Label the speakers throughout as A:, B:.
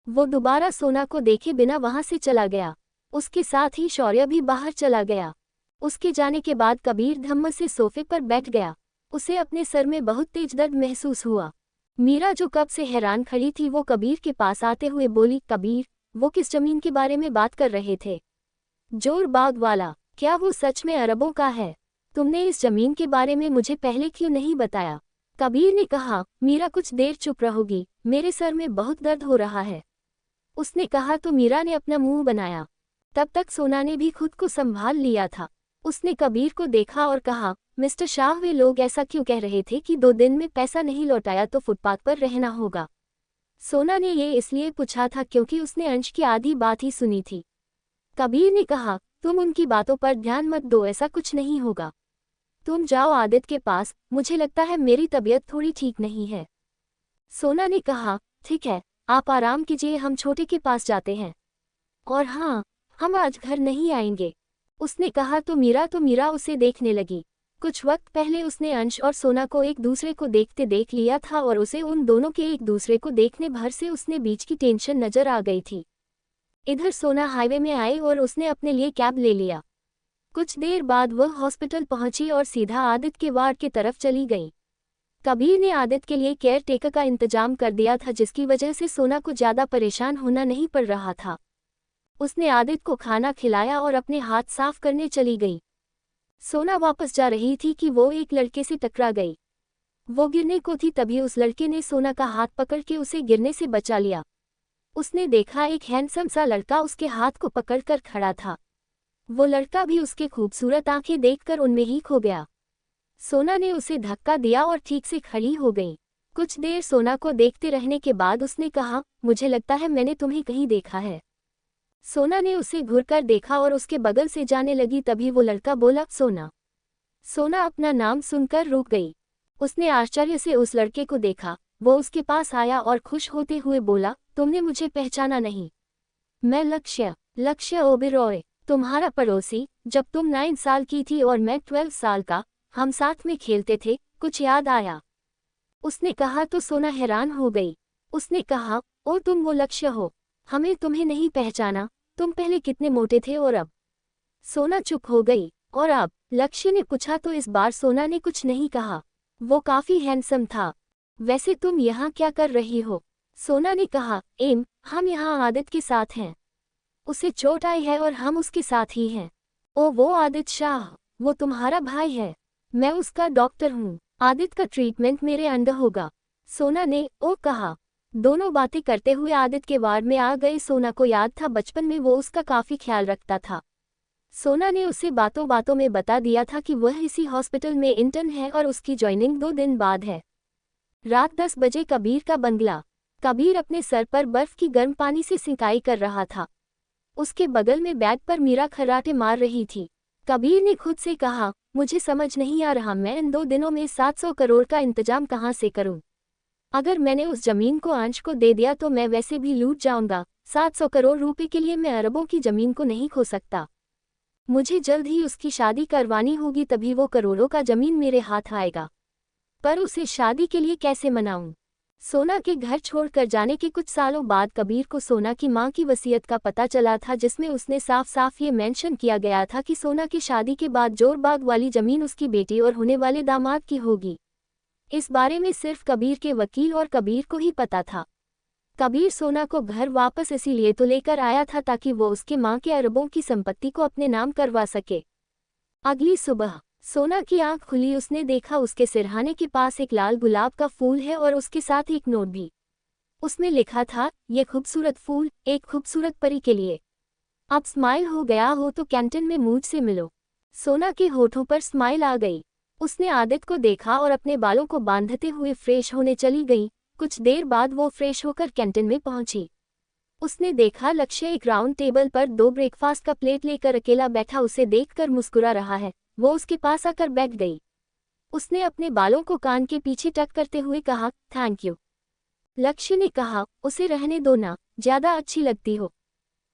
A: वो दोबारा सोना को देखे बिना वहां से चला गया। उसके साथ ही शौर्य भी बाहर चला गया। उसके जाने के बाद कबीर धम्म से सोफे पर बैठ गया। उसे अपने सर में बहुत तेज दर्द महसूस हुआ। मीरा जो कब से हैरान खड़ी थी वो कबीर के पास आते हुए बोली, कबीर, वो किस जमीन के बारे में बात कर रहे थे? जोर बाग वाला। क्या वो सच में अरबों का है? तुमने इस जमीन के बारे में मुझे पहले क्यों नहीं बताया? कबीर ने कहा, मीरा कुछ देर चुप रहोगी, मेरे सर में बहुत दर्द हो रहा है। उसने कहा तो मीरा ने अपना मुंह बनाया। तब तक सोना ने भी खुद को संभाल लिया था। उसने कबीर को देखा और कहा, मिस्टर शाह, वे लोग ऐसा क्यों कह रहे थे कि 2 दिन में पैसा नहीं लौटाया तो फुटपाथ पर रहना होगा? सोना ने ये इसलिए पूछा था क्योंकि उसने अंश की आधी बात ही सुनी थी। कबीर ने कहा, तुम उनकी बातों पर ध्यान मत दो, ऐसा कुछ नहीं होगा। तुम जाओ आदित्य के पास, मुझे लगता है मेरी तबीयत थोड़ी ठीक नहीं है। सोना ने कहा, ठीक है, आप आराम कीजिए, हम छोटे के पास जाते हैं। और हाँ, हम आज घर नहीं आएंगे। उसने कहा तो मीरा उसे देखने लगी। कुछ वक्त पहले उसने अंश और सोना को एक दूसरे को देखते देख लिया था और उसे उन दोनों के एक दूसरे को देखने भर से उसने बीच की टेंशन नजर आ गई थी। इधर सोना हाईवे में आई और उसने अपने लिए कैब ले लिया। कुछ देर बाद वह हॉस्पिटल पहुंची और सीधा आदित्य के वार्ड की तरफ चली गई। कबीर ने आदित्य के लिए केयर टेकर का इंतजाम कर दिया था, जिसकी वजह से सोना को ज्यादा परेशान होना नहीं पड़ रहा था। उसने आदित्य को खाना खिलाया और अपने हाथ साफ करने चली गई। सोना वापस जा रही थी कि वो एक लड़के से टकरा गई। वो गिरने को थी, तभी उस लड़के ने सोना का हाथ पकड़ के उसे गिरने से बचा लिया। उसने देखा एक हैंडसम सा लड़का उसके हाथ को पकड़कर खड़ा था। वो लड़का भी उसके खूबसूरत आंखें देखकर उनमें ही खो गया। सोना ने उसे धक्का दिया और ठीक से खड़ी हो गई। कुछ देर सोना को देखते रहने के बाद उसने कहा, मुझे लगता है मैंने तुम्हें कहीं देखा है। सोना ने उसे घूरकर देखा और उसके बगल से जाने लगी, तभी वो लड़का बोला, सोना। सोना अपना नाम सुनकर रुक गई। उसने आश्चर्य से उस लड़के को देखा। वो उसके पास आया और खुश होते हुए बोला, तुमने मुझे पहचाना नहीं? मैं लक्ष्य ओबेरॉय, तुम्हारा पड़ोसी। जब तुम 9 साल की थी और मैं 12 साल का, हम साथ में खेलते थे, कुछ याद आया? उसने कहा तो सोना हैरान हो गई। उसने कहा, ओ तुम वो लक्ष्य हो, हमें तुम्हें नहीं पहचाना, तुम पहले कितने मोटे थे और अब? सोना चुप हो गई। और अब? लक्ष्य ने पूछा तो इस बार सोना ने कुछ नहीं कहा। वो काफी हैंडसम था। वैसे तुम यहाँ क्या कर रही हो? सोना ने कहा, हम यहाँ आदित्य के साथ हैं। उसे चोट आई है और हम उसके साथ ही हैं। ओ वो आदित्य शाह, वो तुम्हारा भाई है। मैं उसका डॉक्टर हूँ। आदित्य का ट्रीटमेंट मेरे अंडर होगा। सोना ने ओ कहा। दोनों बातें करते हुए आदित्य के वार्ड में आ गए। सोना को याद था बचपन में वो उसका काफी ख्याल रखता था। सोना ने उसे बातों बातों में बता दिया था कि वह इसी हॉस्पिटल में इंटर्न है और उसकी ज्वाइनिंग 2 दिन बाद है। रात 10 बजे कबीर का बंगला। कबीर अपने सर पर बर्फ की गर्म पानी से सिंचाई कर रहा था। उसके बगल में बेड पर मीरा खर्राटे मार रही थी। कबीर ने खुद से कहा, मुझे समझ नहीं आ रहा मैं इन 2 दिनों में 700 करोड़ का इंतजाम कहाँ से करूं? अगर मैंने उस जमीन को अंश को दे दिया तो मैं वैसे भी लूट जाऊंगा। 700 करोड़ रुपए के लिए मैं अरबों की जमीन को नहीं खो सकता। मुझे जल्द ही उसकी शादी करवानी होगी, तभी वो करोड़ों का जमीन मेरे हाथ आएगा। पर उसे शादी के लिए कैसे मनाऊं? सोना के घर छोड़कर जाने के कुछ सालों बाद कबीर को सोना की मां की वसीयत का पता चला था, जिसमें उसने साफ साफ ये मेंशन किया गया था कि सोना की शादी के बाद जोरबाग वाली जमीन उसकी बेटी और होने वाले दामाद की होगी। इस बारे में सिर्फ कबीर के वकील और कबीर को ही पता था। कबीर सोना को घर वापस इसीलिए तो लेकर आया था ताकि वो उसके मां के अरबों की संपत्ति को अपने नाम करवा सके। अगली सुबह सोना की आंख खुली। उसने देखा उसके सिरहाने के पास एक लाल गुलाब का फूल है और उसके साथ एक नोट भी। उसमें लिखा था, ये खूबसूरत फूल एक खूबसूरत परी के लिए। अब स्माइल हो गया हो तो कैंटीन में मुझसे मिलो। सोना के होठों पर स्माइल आ गई। उसने आदित्य को देखा और अपने बालों को बांधते हुए फ्रेश होने चली गई। कुछ देर बाद वो फ्रेश होकर कैंटीन में पहुंची। उसने देखा लक्ष्य एक राउंड टेबल पर 2 ब्रेकफास्ट का प्लेट लेकर अकेला बैठा उसे देखकर मुस्कुरा रहा है। वो उसके पास आकर बैठ गई। उसने अपने बालों को कान के पीछे टक करते हुए कहा, थैंक यू। लक्ष्य ने कहा, उसे रहने दो ना, ज्यादा अच्छी लगती हो।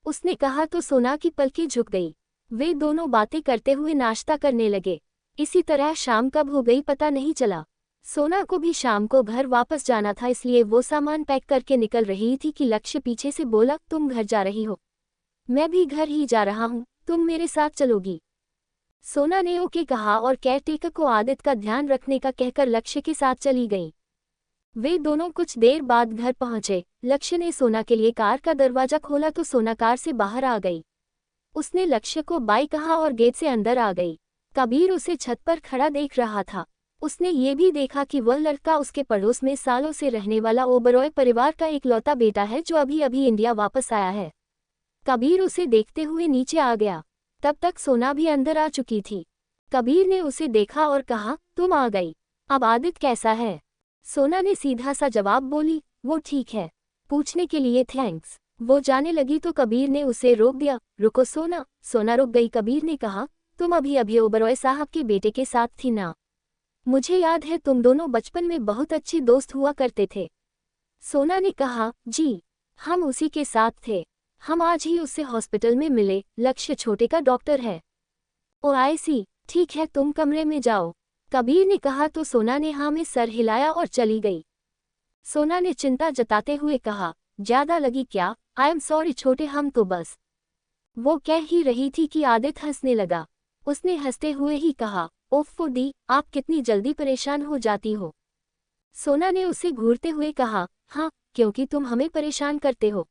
A: उसने कहा तो सोना की पलकें झुक गई। वे दोनों बातें करते हुए नाश्ता करने लगे। इसी तरह शाम कब हो गई पता नहीं चला। सोना को भी शाम को घर वापस जाना था, इसलिए वो सामान पैक करके निकल रही थी कि लक्ष्य पीछे से बोला, तुम घर जा रही हो? मैं भी घर ही जा रहा हूँ, तुम मेरे साथ चलोगी? सोना ने ओके कहा और केयरटेकर को आदित्य का ध्यान रखने का कहकर लक्ष्य के साथ चली गई। वे दोनों कुछ देर बाद घर पहुंचे। लक्ष्य ने सोना के लिए कार का दरवाजा खोला तो सोना कार से बाहर आ गई। उसने लक्ष्य को बाय कहा और गेट से अंदर आ गई। कबीर उसे छत पर खड़ा देख रहा था। उसने ये भी देखा कि वह लड़का उसके पड़ोस में सालों से रहने वाला ओबरॉय परिवार का इकलौता बेटा है जो अभी अभी इंडिया वापस आया है। कबीर उसे देखते हुए नीचे आ गया। तब तक सोना भी अंदर आ चुकी थी। कबीर ने उसे देखा और कहा, तुम आ गई, अब आदित्य कैसा है? सोना ने सीधा सा जवाब बोली, वो ठीक है, पूछने के लिए थैंक्स। वो जाने लगी तो कबीर ने उसे रोक दिया। रुको सोना। सोना रुक गई। कबीर ने कहा, तुम अभी अभी ओबरॉय साहब के बेटे के साथ थी ना? मुझे याद है तुम दोनों बचपन में बहुत अच्छे दोस्त हुआ करते थे। सोना ने कहा, जी, हम उसी के साथ थे। हम आज ही उससे हॉस्पिटल में मिले। लक्ष्य छोटे का डॉक्टर है। ओ आई सी, ठीक है, तुम कमरे में जाओ, कबीर ने कहा तो सोना ने हाँ में सर हिलाया और चली गई। सोना ने चिंता जताते हुए कहा, ज्यादा लगी क्या? आई एम सॉरी छोटे, हम तो बस। वो कह ही रही थी कि आदित्य हंसने लगा। उसने हंसते हुए ही कहा, ओफ़ो दी, आप कितनी जल्दी परेशान हो जाती हो। सोना ने उसे घूरते हुए कहा, हाँ, क्योंकि तुम हमें परेशान करते हो।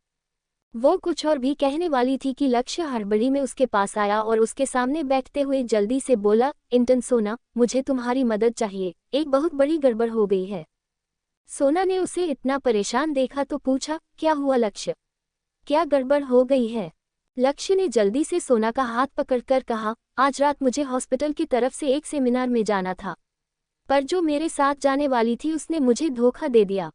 A: वो कुछ और भी कहने वाली थी कि लक्ष्य हड़बड़ी में उसके पास आया और उसके सामने बैठते हुए जल्दी से बोला, इंटर्न सोना, मुझे तुम्हारी मदद चाहिए, एक बहुत बड़ी गड़बड़ हो गई है। सोना ने उसे इतना परेशान देखा तो पूछा, क्या हुआ लक्ष्य? क्या गड़बड़ हो गई है? लक्ष्य ने जल्दी से सोना का हाथ पकड़कर कहा, आज रात मुझे हॉस्पिटल की तरफ से एक सेमिनार में जाना था, पर जो मेरे साथ जाने वाली थी उसने मुझे धोखा दे दिया।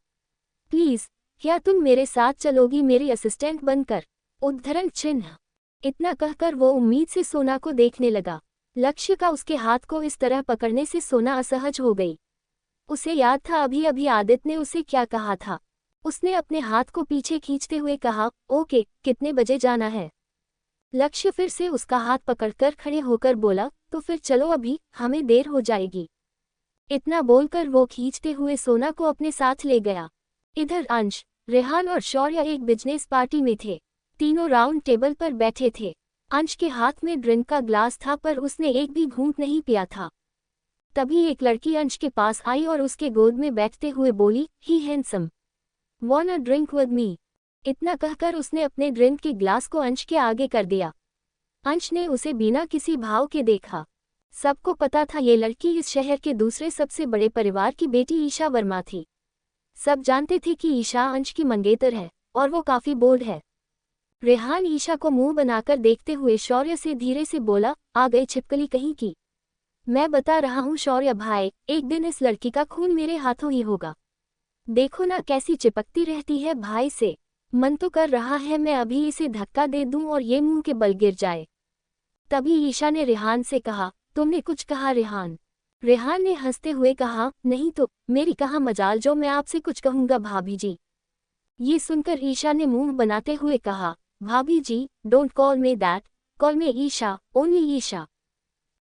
A: प्लीज, क्या तुम मेरे साथ चलोगी मेरी असिस्टेंट बनकर? उद्धरण चिन्ह। इतना कहकर वो उम्मीद से सोना को देखने लगा। लक्ष्य का उसके हाथ को इस तरह पकड़ने से सोना असहज हो गई। उसे याद था अभी अभी आदित्य ने उसे क्या कहा था। उसने अपने हाथ को पीछे खींचते हुए कहा, ओके, कितने बजे जाना है? लक्ष्य फिर से उसका हाथ पकड़कर खड़े होकर बोला, तो फिर चलो, अभी हमें देर हो जाएगी। इतना बोलकर वो खींचते हुए सोना को अपने साथ ले गया। इधर अंश, रेहान और शौर्य एक बिजनेस पार्टी में थे। तीनों राउंड टेबल पर बैठे थे। अंश के हाथ में ड्रिंक का ग्लास था पर उसने एक भी घूंट नहीं पिया था। तभी एक लड़की अंश के पास आई और उसके गोद में बैठते हुए बोली, hi handsome, want a drink with me? इतना कहकर उसने अपने ड्रिंक के ग्लास को अंश के आगे कर दिया। अंश ने उसे बिना किसी भाव के देखा। सबको पता था ये लड़की इस शहर के दूसरे सबसे बड़े परिवार की बेटी ईशा वर्मा थी। सब जानते थे कि ईशा अंश की मंगेतर है और वो काफी बोल्ड है। रेहान ईशा को मुंह बनाकर देखते हुए शौर्य से धीरे से बोला, आ गई छिपकली कहीं की। मैं बता रहा हूँ शौर्य भाई, एक दिन इस लड़की का खून मेरे हाथों ही होगा। देखो ना कैसी चिपकती रहती है भाई से। मन तो कर रहा है मैं अभी इसे धक्का दे दूं और ये मुंह के बल गिर जाए। तभी ईशा ने रेहान से कहा, तुमने कुछ कहा रेहान? रेहान ने हंसते हुए कहा, नहीं तो मेरी कहाँ मजाल जो मैं आपसे कुछ कहूँगा भाभी जी। ये सुनकर ईशा ने मुंह बनाते हुए कहा, भाभी जी, don't call me that, call me Isha, only Isha.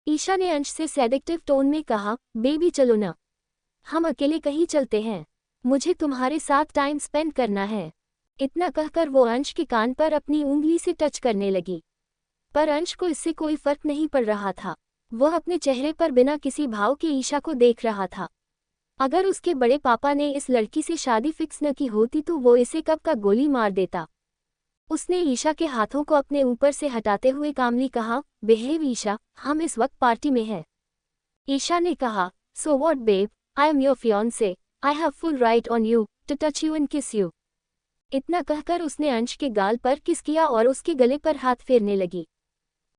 A: Isha ने अंश से सेडेक्टिव टोन में कहा, बेबी चलो ना, हम अकेले कहीं चलते हैं, मुझे तुम्हारे साथ टाइम स्पेंड करना है। इतना कहकर वो अंश के कान पर अपनी उंगली से टच करने लगी। पर अंश को इससे कोई फर्क नहीं पड़ रहा था। वह अपने चेहरे पर बिना किसी भाव के ईशा को देख रहा था। अगर उसके बड़े पापा ने इस लड़की से शादी फिक्स न की होती तो वो इसे कब का गोली मार देता। उसने ईशा के हाथों को अपने ऊपर से हटाते हुए कामली कहा, बिहेव ईशा, हम इस वक्त पार्टी में हैं। ईशा ने कहा, so what babe, I am your fiancee, I have full right on you to touch you and kiss you. इतना कहकर उसने अंश के गाल पर किस किया और उसके गले पर हाथ फेरने लगी।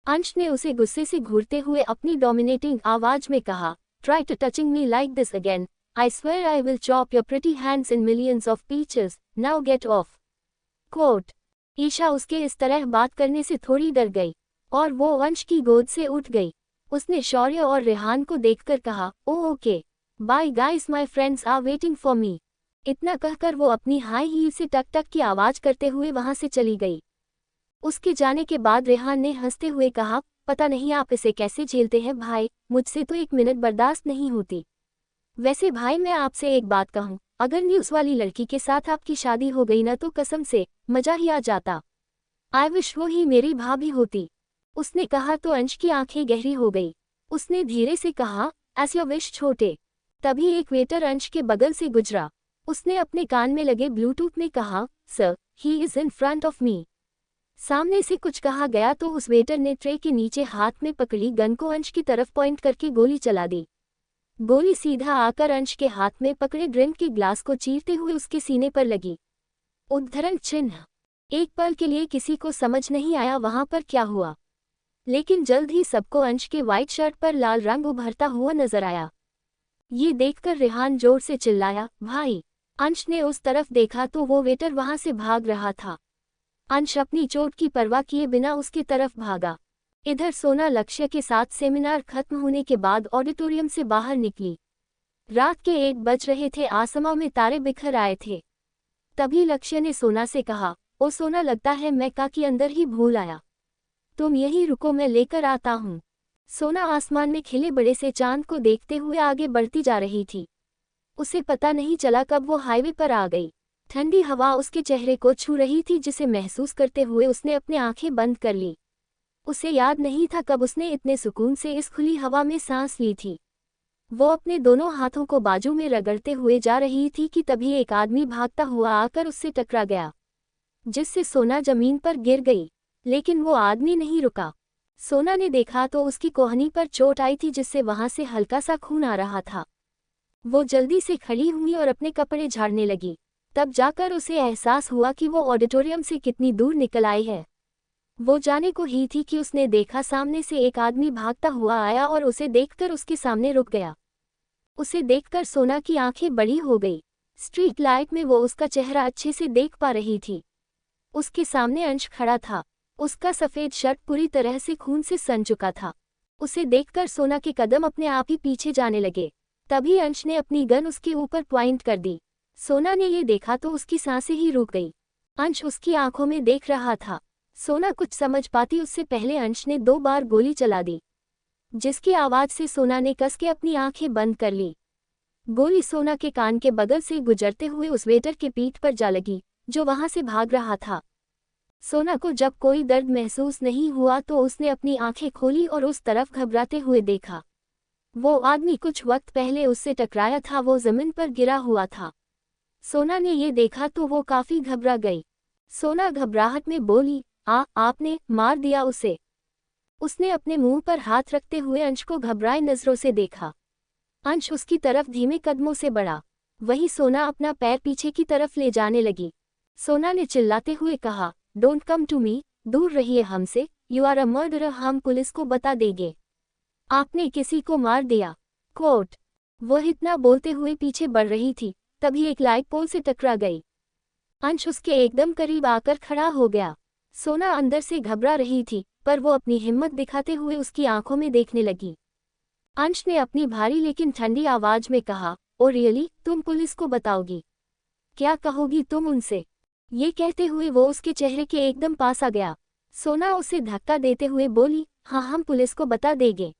A: अंश ने उसे गुस्से से घूरते हुए अपनी डोमिनेटिंग आवाज में कहा, try to touching me like this again, I swear I will chop your pretty hands in millions of pieces, now get off. Quote. Isha उसके इस तरह बात करने से थोड़ी डर गई और वो अंश की गोद से उठ गई। उसने शौर्य और रेहान को देखकर कहा, okay bye guys, my friends are waiting for me. इतना कहकर वो अपनी हाई हील से टक टक की आवाज करते हुए वहां से चली गई। उसके जाने के बाद रेहान ने हंसते हुए कहा, पता नहीं आप इसे कैसे झेलते हैं भाई, मुझसे तो एक मिनट बर्दाश्त नहीं होती। वैसे भाई मैं आपसे एक बात कहूँ, अगर न्यूज़ वाली लड़की के साथ आपकी शादी हो गई ना तो कसम से मजा ही आ जाता। आई विश वो ही मेरी भाभी होती। उसने कहा तो अंश की आंखें गहरी हो गई। उसने धीरे से कहा, एज योर विश छोटे। तभी एक वेटर अंश के बगल से गुजरा। उसने अपने कान में लगे ब्लूटूथ में कहा, sir he is in front of me. सामने से कुछ कहा गया तो उस वेटर ने ट्रे के नीचे हाथ में पकड़ी गन को अंश की तरफ पॉइंट करके गोली चला दी। गोली सीधा आकर अंश के हाथ में पकड़े ड्रिंक के ग्लास को चीरते हुए उसके सीने पर लगी। उद्धरण चिन्ह। एक पल के लिए किसी को समझ नहीं आया वहां पर क्या हुआ, लेकिन जल्द ही सबको अंश के व्हाइट शर्ट पर लाल रंग उभरता हुआ नजर आया। ये देखकर रेहान जोर से चिल्लाया, भाई। अंश ने उस तरफ देखा तो वो वेटर वहां से भाग रहा था। अंश अपनी चोट की परवाह किए बिना उसकी तरफ भागा। इधर सोना लक्ष्य के साथ सेमिनार खत्म होने के बाद ऑडिटोरियम से बाहर निकली। रात के 1 बज रहे थे, आसमां में तारे बिखर आए थे। तभी लक्ष्य ने सोना से कहा, ओ सोना, लगता है मैं के अंदर ही भूल आया। तुम यहीं रुको, मैं लेकर आता हूँ। सोना आसमान में खिले बड़े से चांद को देखते हुए आगे बढ़ती जा रही थी। उसे पता नहीं चला कब वो हाईवे पर आ गई। ठंडी हवा उसके चेहरे को छू रही थी, जिसे महसूस करते हुए उसने अपनी आंखें बंद कर ली। उसे याद नहीं था कब उसने इतने सुकून से इस खुली हवा में सांस ली थी। वो अपने दोनों हाथों को बाजू में रगड़ते हुए जा रही थी कि तभी एक आदमी भागता हुआ आकर उससे टकरा गया, जिससे सोना जमीन पर गिर गई। लेकिन वो आदमी नहीं रुका। सोना ने देखा तो उसकी कोहनी पर चोट आई थी, जिससे वहां से हल्का सा खून आ रहा था। वो जल्दी से खड़ी हुई और अपने कपड़े झाड़ने लगी। तब जाकर उसे एहसास हुआ कि वो ऑडिटोरियम से कितनी दूर निकल आई है। वो जाने को ही थी कि उसने देखा सामने से एक आदमी भागता हुआ आया और उसे देखकर उसके सामने रुक गया। उसे देखकर सोना की आंखें बड़ी हो गई। स्ट्रीट लाइट में वो उसका चेहरा अच्छे से देख पा रही थी। उसके सामने अंश खड़ा था। उसका सफेद शर्ट पूरी तरह से खून से सन चुका था। उसे देखकर सोना के कदम अपने आप ही पीछे जाने लगे। तभी अंश ने अपनी गन उसके ऊपर पॉइंट कर दी। सोना ने ये देखा तो उसकी सांसें ही रुक गई। अंश उसकी आंखों में देख रहा था। सोना कुछ समझ पाती उससे पहले अंश ने 2 बार गोली चला दी, जिसकी आवाज से सोना ने कस के अपनी आंखें बंद कर ली। गोली सोना के कान के बगल से गुजरते हुए उस वेटर के पीठ पर जा लगी, जो वहां से भाग रहा था। सोना को जब कोई दर्द महसूस नहीं हुआ तो उसने अपनी आंखें खोली और उस तरफ घबराते हुए देखा। वो आदमी कुछ वक्त पहले उससे टकराया था, वो जमीन पर गिरा हुआ था। सोना ने ये देखा तो वो काफी घबरा गई। सोना घबराहट में बोली, आपने मार दिया उसे। उसने अपने मुंह पर हाथ रखते हुए अंश को घबराए नजरों से देखा। अंश उसकी तरफ धीमे कदमों से बढ़ा। वही सोना अपना पैर पीछे की तरफ ले जाने लगी। सोना ने चिल्लाते हुए कहा, डोंट कम टू मी, दूर रहिए हमसे, यू आर अ मर्डरर, हम पुलिस को बता देंगे। आपने किसी को मार दिया। कोर्ट। वो इतना बोलते हुए पीछे बढ़ रही थी, तभी एक लाइट पोल से टकरा गई। अंश उसके एकदम करीब आकर खड़ा हो गया। सोना अंदर से घबरा रही थी, पर वो अपनी हिम्मत दिखाते हुए उसकी आंखों में देखने लगी। अंश ने अपनी भारी लेकिन ठंडी आवाज में कहा, ओ रियली, तुम पुलिस को बताओगी? क्या कहोगी तुम उनसे? ये कहते हुए वो उसके चेहरे के एकदम पास आ गया। सोना उसे धक्का देते हुए बोली, हाँ, हम पुलिस को बता देंगे।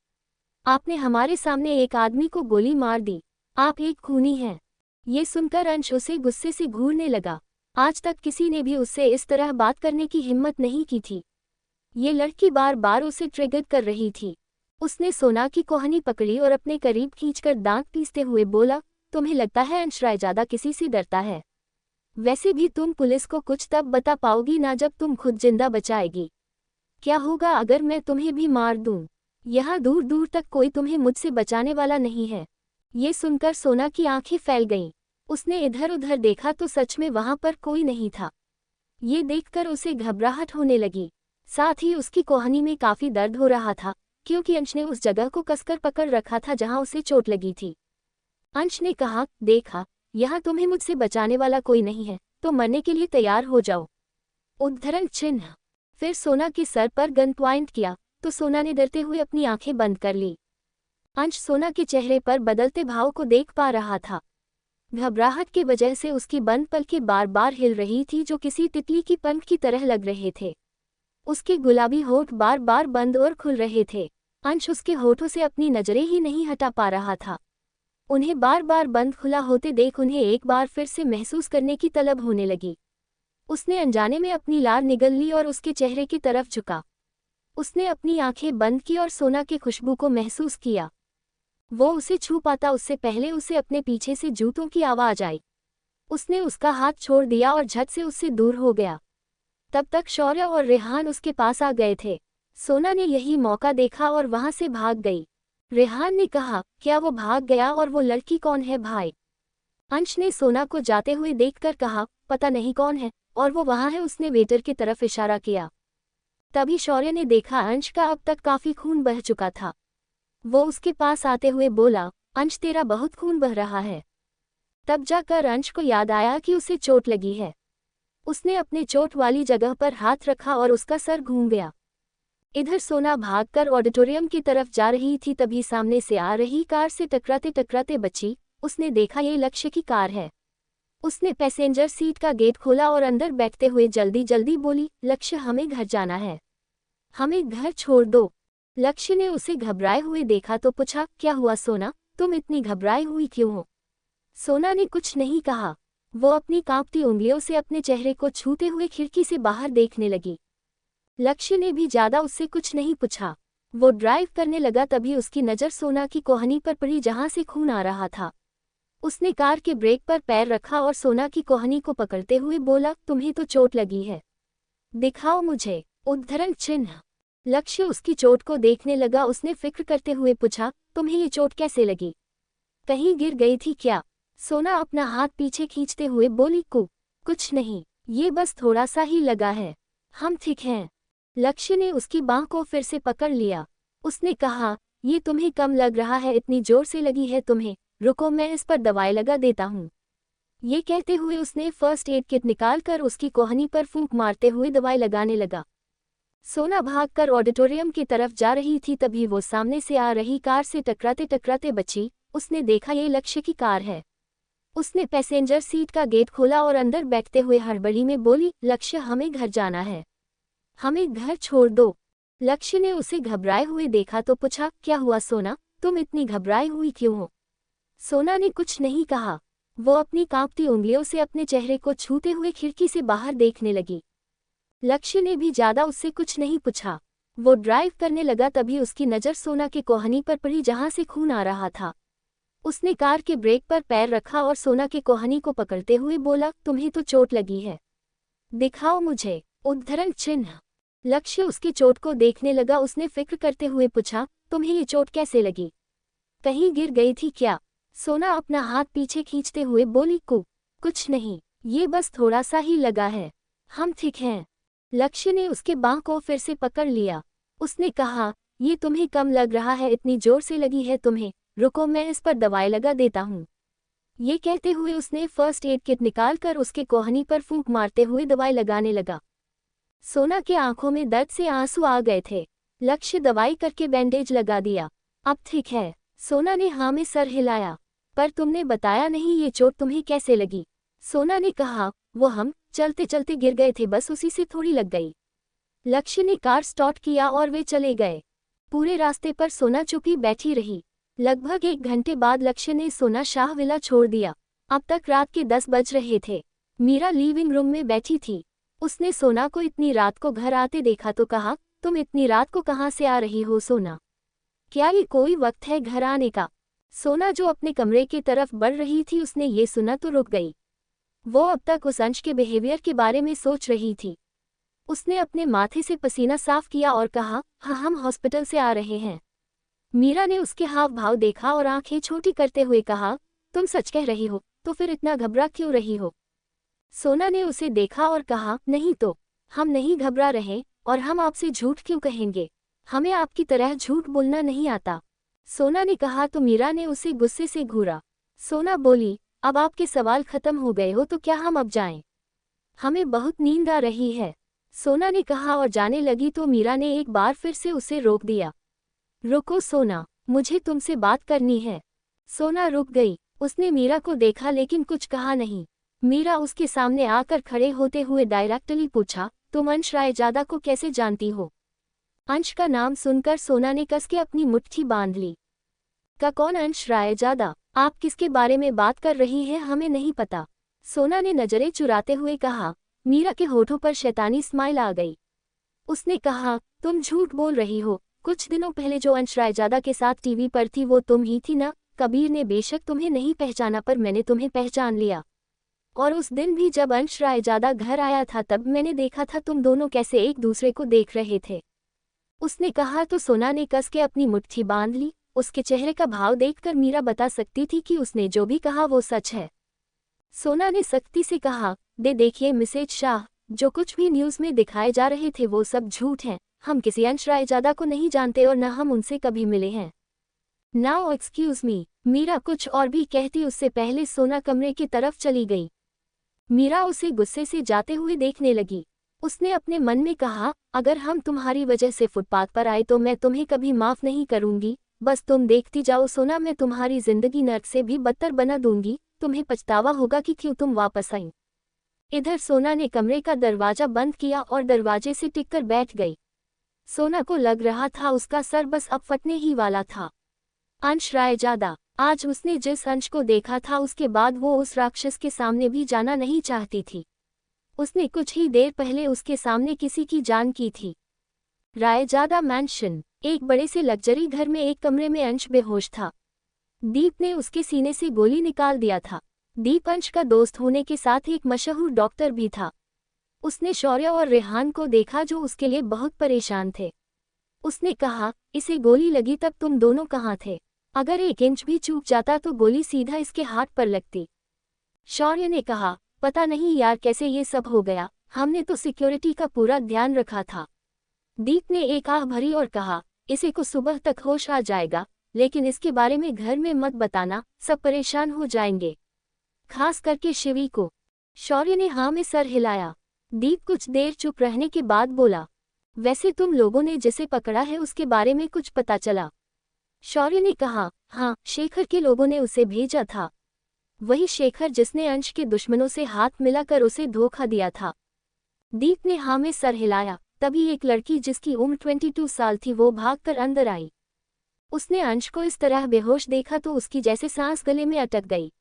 A: आपने हमारे सामने एक आदमी को गोली मार दी। आप एक खूनी हैं। ये सुनकर अंश उसे गुस्से से घूरने लगा। आज तक किसी ने भी उससे इस तरह बात करने की हिम्मत नहीं की थी। ये लड़की बार बार उसे ट्रिगर कर रही थी। उसने सोना की कोहनी पकड़ी और अपने करीब खींचकर दांत पीसते हुए बोला, तुम्हें लगता है अंश राय ज्यादा किसी से डरता है? वैसे भी तुम पुलिस को कुछ तब बता पाओगी ना जब तुम खुद जिंदा बचाएगी। क्या होगा अगर मैं तुम्हें भी मार दूं? यहाँ दूर दूर तक कोई तुम्हें मुझसे बचाने वाला नहीं है। ये सुनकर सोना की आंखें फैल गईं। उसने इधर उधर देखा तो सच में वहां पर कोई नहीं था। ये देखकर उसे घबराहट होने लगी। साथ ही उसकी कोहनी में काफी दर्द हो रहा था, क्योंकि अंश ने उस जगह को कसकर पकड़ रखा था जहां उसे चोट लगी थी। अंश ने कहा, देखा, यहाँ तुम्हें मुझसे बचाने वाला कोई नहीं है, तो मरने के लिए तैयार हो जाओ। उद्धरण चिन्ह। फिर सोना के सर पर गन पॉइंट किया तो सोना ने डरते हुए अपनी आंखें बंद कर ली। अंश सोना के चेहरे पर बदलते भाव को देख पा रहा था। घबराहट की वजह से उसकी बंद पलकें बार बार हिल रही थी, जो किसी तितली की पंख की तरह लग रहे थे। उसके गुलाबी होठ बार बार बंद और खुल रहे थे। अंश उसके होठों से अपनी नजरें ही नहीं हटा पा रहा था। उन्हें बार बार बंद खुला होते देख उन्हें एक बार फिर से महसूस करने की तलब होने लगी। उसने अनजाने में अपनी लार निगल ली और उसके चेहरे की तरफ झुका। उसने अपनी आंखें बंद की और सोना की खुशबू को महसूस किया। वो उसे छू पाता उससे पहले उसे अपने पीछे से जूतों की आवाज आई। उसने उसका हाथ छोड़ दिया और झट से उससे दूर हो गया। तब तक शौर्य और रेहान उसके पास आ गए थे। सोना ने यही मौका देखा और वहां से भाग गई। रेहान ने कहा, क्या वो भाग गया और वो लड़की कौन है भाई? अंश ने सोना को जाते हुए देखकर कहा, पता नहीं कौन है, और वो वहां है। उसने वेटर की तरफ इशारा किया। तभी शौर्य ने देखा अंश का अब तक काफी खून बह चुका था। वो उसके पास आते हुए बोला, अंश तेरा बहुत खून बह रहा है। तब जाकर अंश को याद आया कि उसे चोट लगी है। उसने अपने चोट वाली जगह पर हाथ रखा और उसका सर घूम गया। इधर सोना भागकर ऑडिटोरियम की तरफ जा रही थी, तभी सामने से आ रही कार से टकराते टकराते बची। उसने देखा ये लक्ष्य की कार है। उसने पैसेंजर सीट का गेट खोला और अंदर बैठते हुए जल्दी जल्दी बोली, लक्ष्य हमें घर जाना है, हमें घर छोड़ दो। लक्ष्य ने उसे घबराए हुए देखा तो पूछा, क्या हुआ सोना, तुम इतनी घबराई हुई क्यों हो? सोना ने कुछ नहीं कहा। वो अपनी कांपती उंगलियों से अपने चेहरे को छूते हुए खिड़की से बाहर देखने लगी। लक्ष्य ने भी ज्यादा उससे कुछ नहीं पूछा। वो ड्राइव करने लगा, तभी उसकी नज़र सोना की कोहनी पर पड़ी जहां से खून आ रहा था। उसने कार के ब्रेक पर पैर रखा और सोना की कोहनी को पकड़ते हुए बोला, तुम्हें तो चोट लगी है, दिखाओ मुझे उद्धरण चिन्ह। लक्ष्य उसकी चोट को देखने लगा। उसने फिक्र करते हुए पूछा, तुम्हें ये चोट कैसे लगी, कहीं गिर गई थी क्या? सोना अपना हाथ पीछे खींचते हुए बोली, कुछ नहीं, ये बस थोड़ा सा ही लगा है, हम ठीक हैं। लक्ष्य ने उसकी बांह को फिर से पकड़ लिया। उसने कहा, ये तुम्हें कम लग रहा है, इतनी जोर से लगी है तुम्हें, रुको मैं इस पर दवाई लगा देता हूँ। ये कहते हुए उसने फर्स्ट एड किट निकालकर उसकी कोहनी पर फूंक मारते हुए दवाई लगाने लगा। सोना भागकर ऑडिटोरियम की तरफ जा रही थी, तभी वो सामने से आ रही कार से टकराते टकराते बची। उसने देखा ये लक्ष्य की कार है। उसने पैसेंजर सीट का गेट खोला और अंदर बैठते हुए हड़बड़ी में बोली, लक्ष्य हमें घर जाना है, हमें घर छोड़ दो। लक्ष्य ने उसे घबराए हुए देखा तो पूछा, क्या हुआ सोना, तुम इतनी घबराई हुई क्यों हो? सोना ने कुछ नहीं कहा। वो अपनी कांपती उंगलियों से अपने चेहरे को छूते हुए खिड़की से बाहर देखने लगी। लक्ष्य ने भी ज्यादा उससे कुछ नहीं पूछा। वो ड्राइव करने लगा, तभी उसकी नज़र सोना की कोहनी पर पड़ी जहां से खून आ रहा था। उसने कार के ब्रेक पर पैर रखा और सोना की कोहनी को पकड़ते हुए बोला, तुम्हें तो चोट लगी है, दिखाओ मुझे उद्धरण चिन्ह। लक्ष्य उसकी चोट को देखने लगा। उसने फिक्र करते हुए पूछा, तुम्हें ये चोट कैसे लगी, कहीं गिर गई थी क्या? सोना अपना हाथ पीछे खींचते हुए बोली, कुछ नहीं, ये बस थोड़ा सा ही लगा है, हम ठीक हैं। लक्ष्य ने उसके बांह को फिर से पकड़ लिया। उसने कहा, ये तुम्हें कम लग रहा है, इतनी जोर से लगी है तुम्हें, रुको मैं इस पर दवाई लगा देता हूँ। ये कहते हुए उसने फर्स्ट एड किट निकालकर उसके कोहनी पर फूंक मारते हुए दवाई लगाने लगा। सोना के आंखों में दर्द से आंसू आ गए थे। लक्ष्य दवाई करके बैंडेज लगा दिया। अब ठीक है। सोना ने हाँ में सर हिलाया। पर तुमने बताया नहीं ये चोट तुम्हें कैसे लगी? सोना ने कहा, वो हम चलते चलते गिर गए थे, बस उसी से थोड़ी लग गई। लक्ष्य ने कार स्टार्ट किया और वे चले गए। पूरे रास्ते पर सोना चुपी बैठी रही। लगभग 1 घंटे बाद लक्ष्य ने सोना शाह विला छोड़ दिया। अब तक रात के 10 बज रहे थे। मीरा लिविंग रूम में बैठी थी। उसने सोना को इतनी रात को घर आते देखा तो कहा, तुम इतनी रात को कहाँ से आ रही हो सोना? क्या ये कोई वक्त है घर आने का? सोना जो अपने कमरे की तरफ बढ़ रही थी, उसने ये सुना तो रुक गई। वो अब तक उस अंश के बिहेवियर के बारे में सोच रही थी। उसने अपने माथे से पसीना साफ किया और कहा, हाँ हम हॉस्पिटल से आ रहे हैं। मीरा ने उसके हाव भाव देखा और आंखें छोटी करते हुए कहा, तुम सच कह रही हो, तो फिर इतना घबरा क्यों रही हो? सोना ने उसे देखा और कहा, नहीं तो हम नहीं घबरा रहे, और हम आपसे झूठ क्यों कहेंगे? हमें आपकी तरह झूठ बोलना नहीं आता। सोना ने कहा तो मीरा ने उसे गुस्से से घूरा। सोना बोली, अब आपके सवाल खत्म हो गए हो तो क्या हम अब जाएं? हमें बहुत नींद आ रही है। सोना ने कहा और जाने लगी तो मीरा ने एक बार फिर से उसे रोक दिया। रुको सोना, मुझे तुमसे बात करनी है। सोना रुक गई। उसने मीरा को देखा लेकिन कुछ कहा नहीं। मीरा उसके सामने आकर खड़े होते हुए डायरेक्टली पूछा, तुम अंश रायजादा को कैसे जानती हो? अंश का नाम सुनकर सोना ने कस के अपनी मुट्ठी बांध ली। का कौन? अंश रायजादा, आप किसके बारे में बात कर रही हैं? हमें नहीं पता। सोना ने नजरें चुराते हुए कहा। मीरा के होठों पर शैतानी स्माइल आ गई। उसने कहा, तुम झूठ बोल रही हो। कुछ दिनों पहले जो अंश रायजादा के साथ टीवी पर थी वो तुम ही थी ना? कबीर ने बेशक तुम्हें नहीं पहचाना पर मैंने तुम्हें पहचान लिया। और उस दिन भी जब अंश रायजादा घर आया था तब मैंने देखा था तुम दोनों कैसे एक दूसरे को देख रहे थे। उसने कहा तो सोना ने कस के अपनी मुट्ठी बांध ली। उसके चेहरे का भाव देखकर मीरा बता सकती थी कि उसने जो भी कहा वो सच है। सोना ने सख्ती से कहा, देखिए मिसेज शाह, जो कुछ भी न्यूज़ में दिखाए जा रहे थे वो सब झूठ हैं। हम किसी अंश रायजादा को नहीं जानते और न हम उनसे कभी मिले हैं। Now excuse me. मीरा कुछ और भी कहती उससे पहले सोना कमरे की तरफ चली गई। मीरा उसे गुस्से से जाते हुए देखने लगी। उसने अपने मन में कहा, अगर हम तुम्हारी वजह से फुटपाथ पर आए तो मैं तुम्हें कभी माफ नहीं करूंगी। बस तुम देखती जाओ सोना, मैं तुम्हारी जिंदगी नर्क से भी बदतर बना दूंगी। तुम्हें पछतावा होगा कि क्यों तुम वापस आई। इधर सोना ने कमरे का दरवाजा बंद किया और दरवाजे से टिककर बैठ गई। सोना को लग रहा था उसका सर बस अब फटने ही वाला था। अंश रायजादा, आज उसने जिस अंश को देखा था उसके बाद वो उस राक्षस के सामने भी जाना नहीं चाहती थी। उसने कुछ ही देर पहले उसके सामने किसी की जान की थी। रायजादा मैंशन, एक बड़े से लग्जरी घर में एक कमरे में अंश बेहोश था। दीप ने उसके सीने से गोली निकाल दिया था। दीप अंश का दोस्त होने के साथ एक मशहूर डॉक्टर भी था। उसने शौर्य और रेहान को देखा जो उसके लिए बहुत परेशान थे। उसने कहा, इसे गोली लगी तब तुम दोनों कहाँ थे? अगर 1 इंच भी चूक जाता तो गोली सीधा इसके हाथ पर लगती। शौर्य ने कहा, पता नहीं यार कैसे ये सब हो गया, हमने तो सिक्योरिटी का पूरा ध्यान रखा था। दीप ने एक आह भरी और कहा, इसे को सुबह तक होश आ जाएगा, लेकिन इसके बारे में घर में मत बताना, सब परेशान हो जाएंगे, खास करके शिवी को। शौर्य ने हाँ में सर हिलाया। दीप कुछ देर चुप रहने के बाद बोला, वैसे तुम लोगों ने जिसे पकड़ा है उसके बारे में कुछ पता चला? शौर्य ने कहा, हाँ, शेखर के लोगों ने उसे भेजा था। वही शेखर जिसने अंश के दुश्मनों से हाथ मिलाकर उसे धोखा दिया था। दीप ने हाँ में सर हिलाया। तभी एक लड़की जिसकी उम्र 22 साल थी वो भागकर अंदर आई। उसने अंश को इस तरह बेहोश देखा तो उसकी जैसे सांस गले में अटक गई।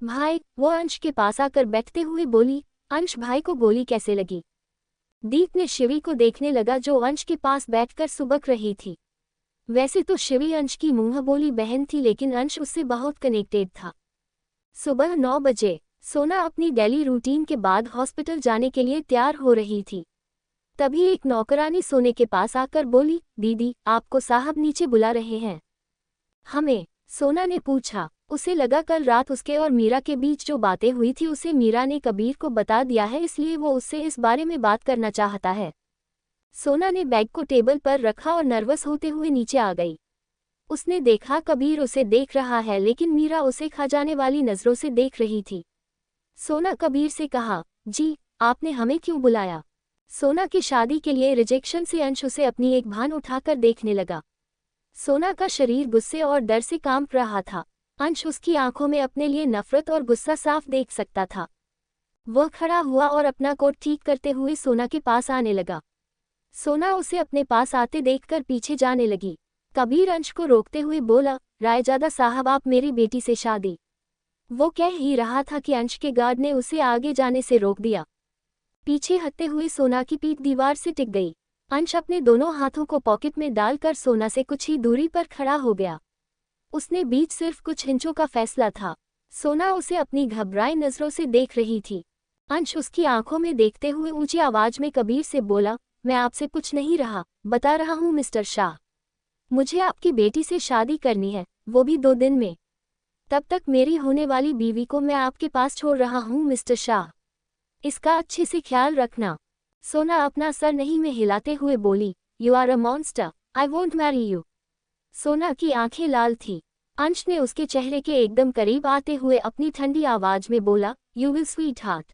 A: भाई, वो अंश के पास आकर बैठते हुए बोली, अंश भाई को गोली कैसे लगी? दीप ने शिवी को देखने लगा जो अंश के पास बैठकर सुबक रही थी। वैसे तो शिवी अंश की मुंह बोली बहन थी लेकिन अंश उससे बहुत कनेक्टेड था। सुबह 9 बजे सोना अपनी डेली रूटीन के बाद हॉस्पिटल जाने के लिए तैयार हो रही थी। तभी एक नौकरानी सोने के पास आकर बोली, दीदी, आपको साहब नीचे बुला रहे हैं। हमें? सोना ने पूछा। उसे लगा कल रात उसके और मीरा के बीच जो बातें हुई थी उसे मीरा ने कबीर को बता दिया है, इसलिए वो उससे इस बारे में बात करना चाहता है। सोना ने बैग को टेबल पर रखा और नर्वस होते हुए नीचे आ गई। उसने देखा कबीर उसे देख रहा है लेकिन मीरा उसे खा जाने वाली नजरों से देख रही थी। सोना कबीर से कहा, जी, आपने हमें क्यों बुलाया? सोना की शादी के लिए रिजेक्शन से अंश उसे अपनी एक भान उठाकर देखने लगा। सोना का शरीर गुस्से और डर से कांप रहा था। अंश उसकी आंखों में अपने लिए नफरत और गुस्सा साफ देख सकता था। वह खड़ा हुआ और अपना कोट ठीक करते हुए सोना के पास आने लगा। सोना उसे अपने पास आते देखकर पीछे जाने लगी। कबीर अंश को रोकते हुए बोला, रायजादा साहब, आप मेरी बेटी से शादी। वो कह ही रहा था कि अंश के गार्ड ने उसे आगे जाने से रोक दिया। पीछे हटते हुए सोना की पीठ दीवार से टिक गई। अंश अपने दोनों हाथों को पॉकेट में डालकर सोना से कुछ ही दूरी पर खड़ा हो गया। उसने बीच सिर्फ कुछ इंचों का फैसला था। सोना उसे अपनी घबराई नजरों से देख रही थी। अंश उसकी आंखों में देखते हुए ऊंची आवाज में कबीर से बोला, मैं आपसे पूछ नहीं रहा, बता रहा हूँ मिस्टर शाह। मुझे आपकी बेटी से शादी करनी है, वो भी 2 दिन में। तब तक मेरी होने वाली बीवी को मैं आपके पास छोड़ रहा हूँ मिस्टर शाह। इसका अच्छे से ख्याल रखना। सोना अपना सर नहीं में हिलाते हुए बोली, you are a monster, I won't marry you. Sona की आंखें लाल थी। अंश ने उसके चेहरे के एकदम करीब आते हुए अपनी ठंडी आवाज में बोला, यू विल स्वीट हार्ट।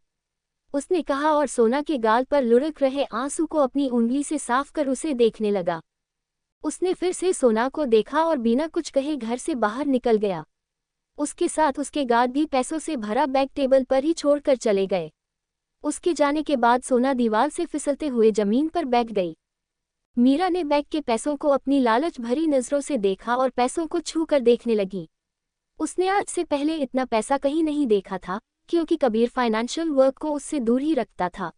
A: उसने कहा और सोना के गाल पर लुढ़क रहे आंसू को अपनी उंगली से साफ कर उसे देखने लगा। उसने फिर से सोना को देखा और बिना कुछ कहे घर से बाहर निकल गया। उसके साथ उसके गार्ड भी पैसों से भरा बैग टेबल पर ही छोड़कर चले गए। उसके जाने के बाद सोना दीवार से फिसलते हुए जमीन पर बैठ गई। मीरा ने बैग के पैसों को अपनी लालच भरी नजरों से देखा और पैसों को छू कर देखने लगी। उसने आज से पहले इतना पैसा कहीं नहीं देखा था, क्योंकि कबीर फाइनेंशियल वर्क को उससे दूर ही रखता था।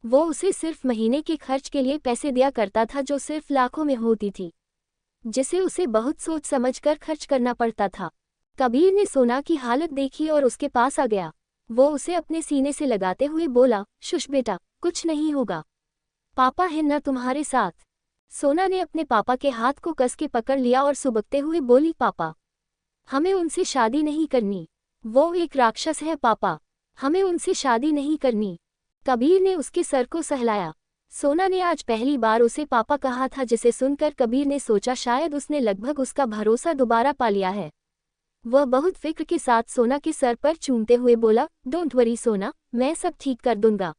A: वो उसे सिर्फ महीने के खर्च के लिए पैसे दिया करता था, जो सिर्फ लाखों में होती थी, जिसे उसे बहुत सोच समझकर खर्च करना पड़ता था। कबीर ने सोना की हालत देखी और उसके पास आ गया। वो उसे अपने सीने से लगाते हुए बोला, शुश बेटा, कुछ नहीं होगा, पापा है ना तुम्हारे साथ। सोना ने अपने पापा के हाथ को कस के पकड़ लिया और सुबकते हुए बोली, पापा, हमें उनसे शादी नहीं करनी, वो एक राक्षस है पापा, हमें उनसे शादी नहीं करनी। कबीर ने उसके सर को सहलाया। सोना ने आज पहली बार उसे पापा कहा था, जिसे सुनकर कबीर ने सोचा शायद उसने लगभग उसका भरोसा दोबारा पा लिया है। वह बहुत फिक्र के साथ सोना के सर पर चूमते हुए बोला, डोंट वरी सोना, मैं सब ठीक कर दूंगा।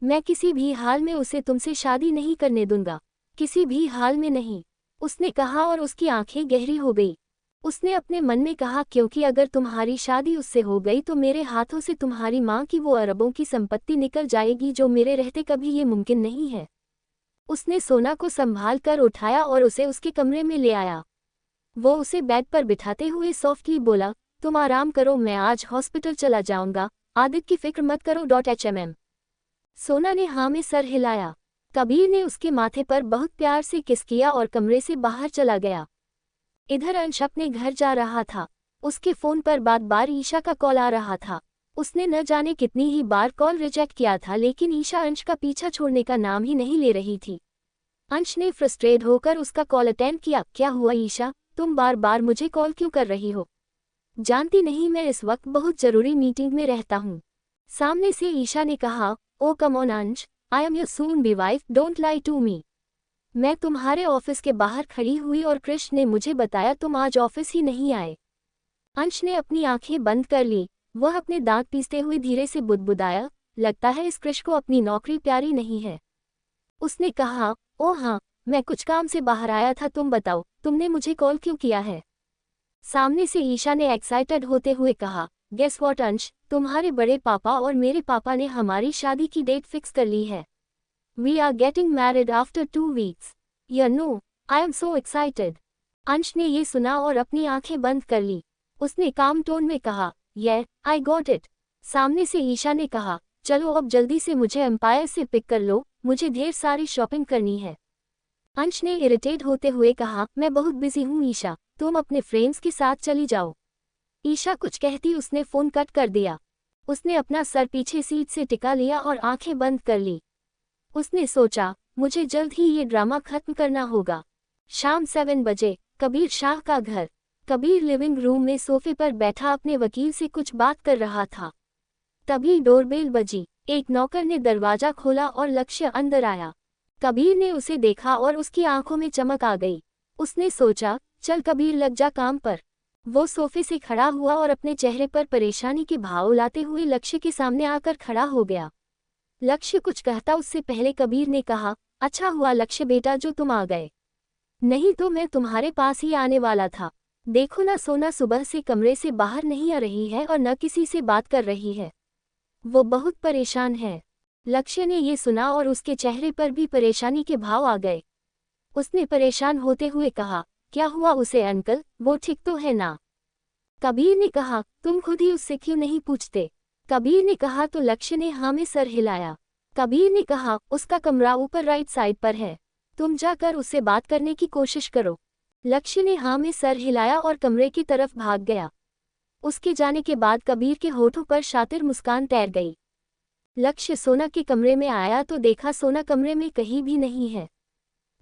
A: मैं किसी भी हाल में उसे तुमसे शादी नहीं करने दूंगा, किसी भी हाल में नहीं, उसने कहा और उसकी आंखें गहरी हो गई। उसने अपने मन में कहा, क्योंकि अगर तुम्हारी शादी उससे हो गई तो मेरे हाथों से तुम्हारी माँ की वो अरबों की संपत्ति निकल जाएगी, जो मेरे रहते कभी ये मुमकिन नहीं है। उसने सोना को संभाल कर उठाया और उसे उसके कमरे में ले आया। वो उसे बेड पर बिठाते हुए सॉफ्टली बोला, तुम आराम करो, मैं आज हॉस्पिटल चला जाऊंगा, आदित्य की फिक्र मत करो HMM। सोना ने हाँ में सर हिलाया। कबीर ने उसके माथे पर बहुत प्यार से किस किया और कमरे से बाहर चला गया। इधर अंश अपने घर जा रहा था। उसके फोन पर बार बार ईशा का कॉल आ रहा था। उसने न जाने कितनी ही बार कॉल रिजेक्ट किया था, लेकिन ईशा अंश का पीछा छोड़ने का नाम ही नहीं ले रही थी। अंश ने फ्रस्ट्रेट होकर उसका कॉल अटेंड किया। क्या हुआ ईशा, तुम बार बार मुझे कॉल क्यों कर रही हो? जानती नहीं मैं इस वक्त बहुत जरूरी मीटिंग में रहता हूँ। सामने से ईशा ने कहा, ओ come on Ansh, I am your soon be wife, don't lie to me. मैं तुम्हारे ऑफिस के बाहर खड़ी हुई और कृष्ण ने मुझे बताया तुम आज ऑफिस ही नहीं आए। अंश ने अपनी आंखें बंद कर ली। वह अपने दांत पीसते हुए धीरे से बुदबुदाया, लगता है इस कृष्ण को अपनी नौकरी प्यारी नहीं है। उसने कहा, ओ हाँ, मैं कुछ काम से बाहर आया था, तुम बताओ, तुमने मुझे कॉल क्यों किया है? सामने से ईशा ने एक्साइटेड होते हुए कहा, गेस व्हाट अंश, तुम्हारे बड़े पापा और मेरे पापा ने हमारी शादी की डेट फिक्स कर ली है। We are getting married after 2 weeks. You know, I am so excited. अंश ने ये सुना और अपनी आंखें बंद कर ली। उसने काम टोन में कहा, Yeah, I got it. सामने से ईशा ने कहा, चलो अब जल्दी से मुझे एम्पायर से पिक कर लो, मुझे ढेर सारी शॉपिंग करनी है। अंश ने इरिटेट होते हुए कहा, मैं बहुत बिजी हूँ ईशा, तुम अपने फ्रेंड्स के साथ चली जाओ। ईशा कुछ कहती उसने फोन कट कर दिया। उसने अपना सर पीछे सीट से टिका लिया और आंखें बंद कर ली। उसने सोचा, मुझे जल्द ही ये ड्रामा खत्म करना होगा। शाम 7 बजे, कबीर शाह का घर। कबीर लिविंग रूम में सोफे पर बैठा अपने वकील से कुछ बात कर रहा था। तभी डोरबेल बजी। एक नौकर ने दरवाजा खोला और लक्ष्य अंदर आया। कबीर ने उसे देखा और उसकी आंखों में चमक आ गई। उसने सोचा, चल कबीर लग जा काम पर। वो सोफे से खड़ा हुआ और अपने चेहरे पर परेशानी के भाव लाते हुए लक्ष्य के सामने आकर खड़ा हो गया। लक्ष्य कुछ कहता उससे पहले कबीर ने कहा, अच्छा हुआ लक्ष्य बेटा जो तुम आ गए, नहीं तो मैं तुम्हारे पास ही आने वाला था। देखो ना सोना सुबह से कमरे से बाहर नहीं आ रही है और न किसी से बात कर रही है, वो बहुत परेशान है। लक्ष्य ने ये सुना और उसके चेहरे पर भी परेशानी के भाव आ गए। उसने परेशान होते हुए कहा, क्या हुआ उसे अंकल, वो ठीक तो है ना? कबीर ने कहा, तुम खुद ही उससे क्यों नहीं पूछते? कबीर ने कहा तो लक्ष्य ने हाँ में सर हिलाया। कबीर ने कहा, उसका कमरा ऊपर राइट साइड पर है, तुम जाकर उससे बात करने की कोशिश करो। लक्ष्य ने हाँ में सर हिलाया और कमरे की तरफ भाग गया। उसके जाने के बाद कबीर के होठों पर शातिर मुस्कान तैर गई। लक्ष्य सोना के कमरे में आया तो देखा सोना कमरे में कहीं भी नहीं है।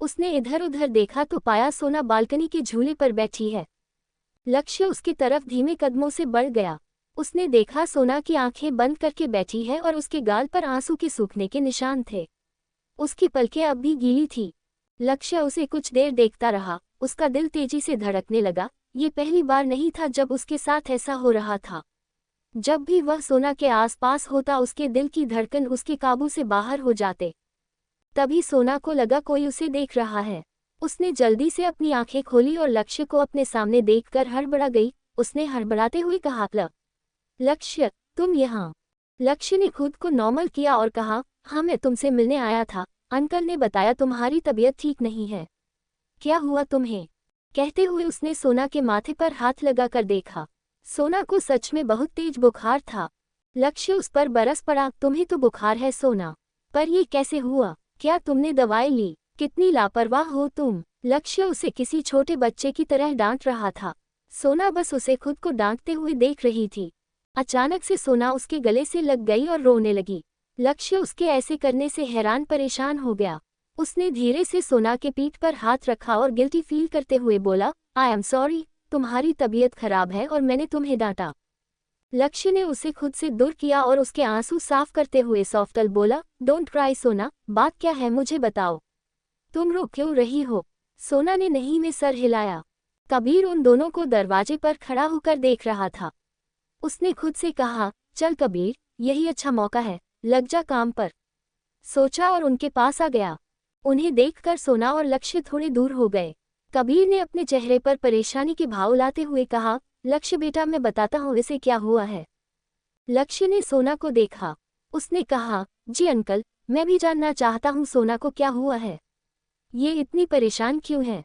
A: उसने इधर उधर देखा तो पाया सोना बालकनी के झूले पर बैठी है। लक्ष्य उसकी तरफ धीमे कदमों से बढ़ गया। उसने देखा सोना की आंखें बंद करके बैठी है और उसके गाल पर आंसू के सूखने के निशान थे। उसकी पलकें अब भी गीली थी। लक्ष्य उसे कुछ देर देखता रहा। उसका दिल तेजी से धड़कने लगा। ये पहली बार नहीं था जब उसके साथ ऐसा हो रहा था। जब भी वह सोना के आसपास होता उसके दिल की धड़कन उसके काबू से बाहर हो जाते। तभी सोना को लगा कोई उसे देख रहा है। उसने जल्दी से अपनी आंखें खोली और लक्ष्य को अपने सामने देखकर हड़बड़ा गई। उसने हड़बड़ाते हुए कहा, लक्ष्य तुम यहाँ? लक्ष्य ने खुद को नॉर्मल किया और कहा, हाँ मैं तुमसे मिलने आया था, अंकल ने बताया तुम्हारी तबीयत ठीक नहीं है। क्या हुआ तुम्हें? कहते हुए उसने सोना के माथे पर हाथ लगाकर देखा। सोना को सच में बहुत तेज बुखार था। लक्ष्य उस पर बरस पड़ा। तुम्हें तो बुखार है सोना, पर ये कैसे हुआ? क्या तुमने दवाई ली? कितनी लापरवाह हो तुम। लक्ष्य उसे किसी छोटे बच्चे की तरह डांट रहा था। सोना बस उसे खुद को डांटते हुए देख रही थी। अचानक से सोना उसके गले से लग गई और रोने लगी। लक्ष्य उसके ऐसे करने से हैरान परेशान हो गया। उसने धीरे से सोना के पीठ पर हाथ रखा और गिल्टी फील करते हुए बोला, आई एम सॉरी, तुम्हारी तबीयत खराब है और मैंने तुम्हें डांटा। लक्ष्य ने उसे खुद से दूर किया और उसके आंसू साफ करते हुए सॉफ्टल बोला, डोंट क्राई सोना, बात क्या है मुझे बताओ। तुम रो क्यों रही हो? सोना ने नहीं में सर हिलाया। कबीर उन दोनों को दरवाजे पर खड़ा होकर देख रहा था। उसने खुद से कहा, चल कबीर, यही अच्छा मौका है, लग जा काम पर। सोचा और उनके पास आ गया। उन्हें देखकर सोना और लक्ष्य थोड़े दूर हो गए। कबीर ने अपने चेहरे पर परेशानी के भाव लाते हुए कहा, लक्ष्य बेटा मैं बताता हूँ इसे क्या हुआ है। लक्ष्य ने सोना को देखा। उसने कहा, जी अंकल, मैं भी जानना चाहता हूँ सोना को क्या हुआ है। ये इतनी परेशान क्यों है?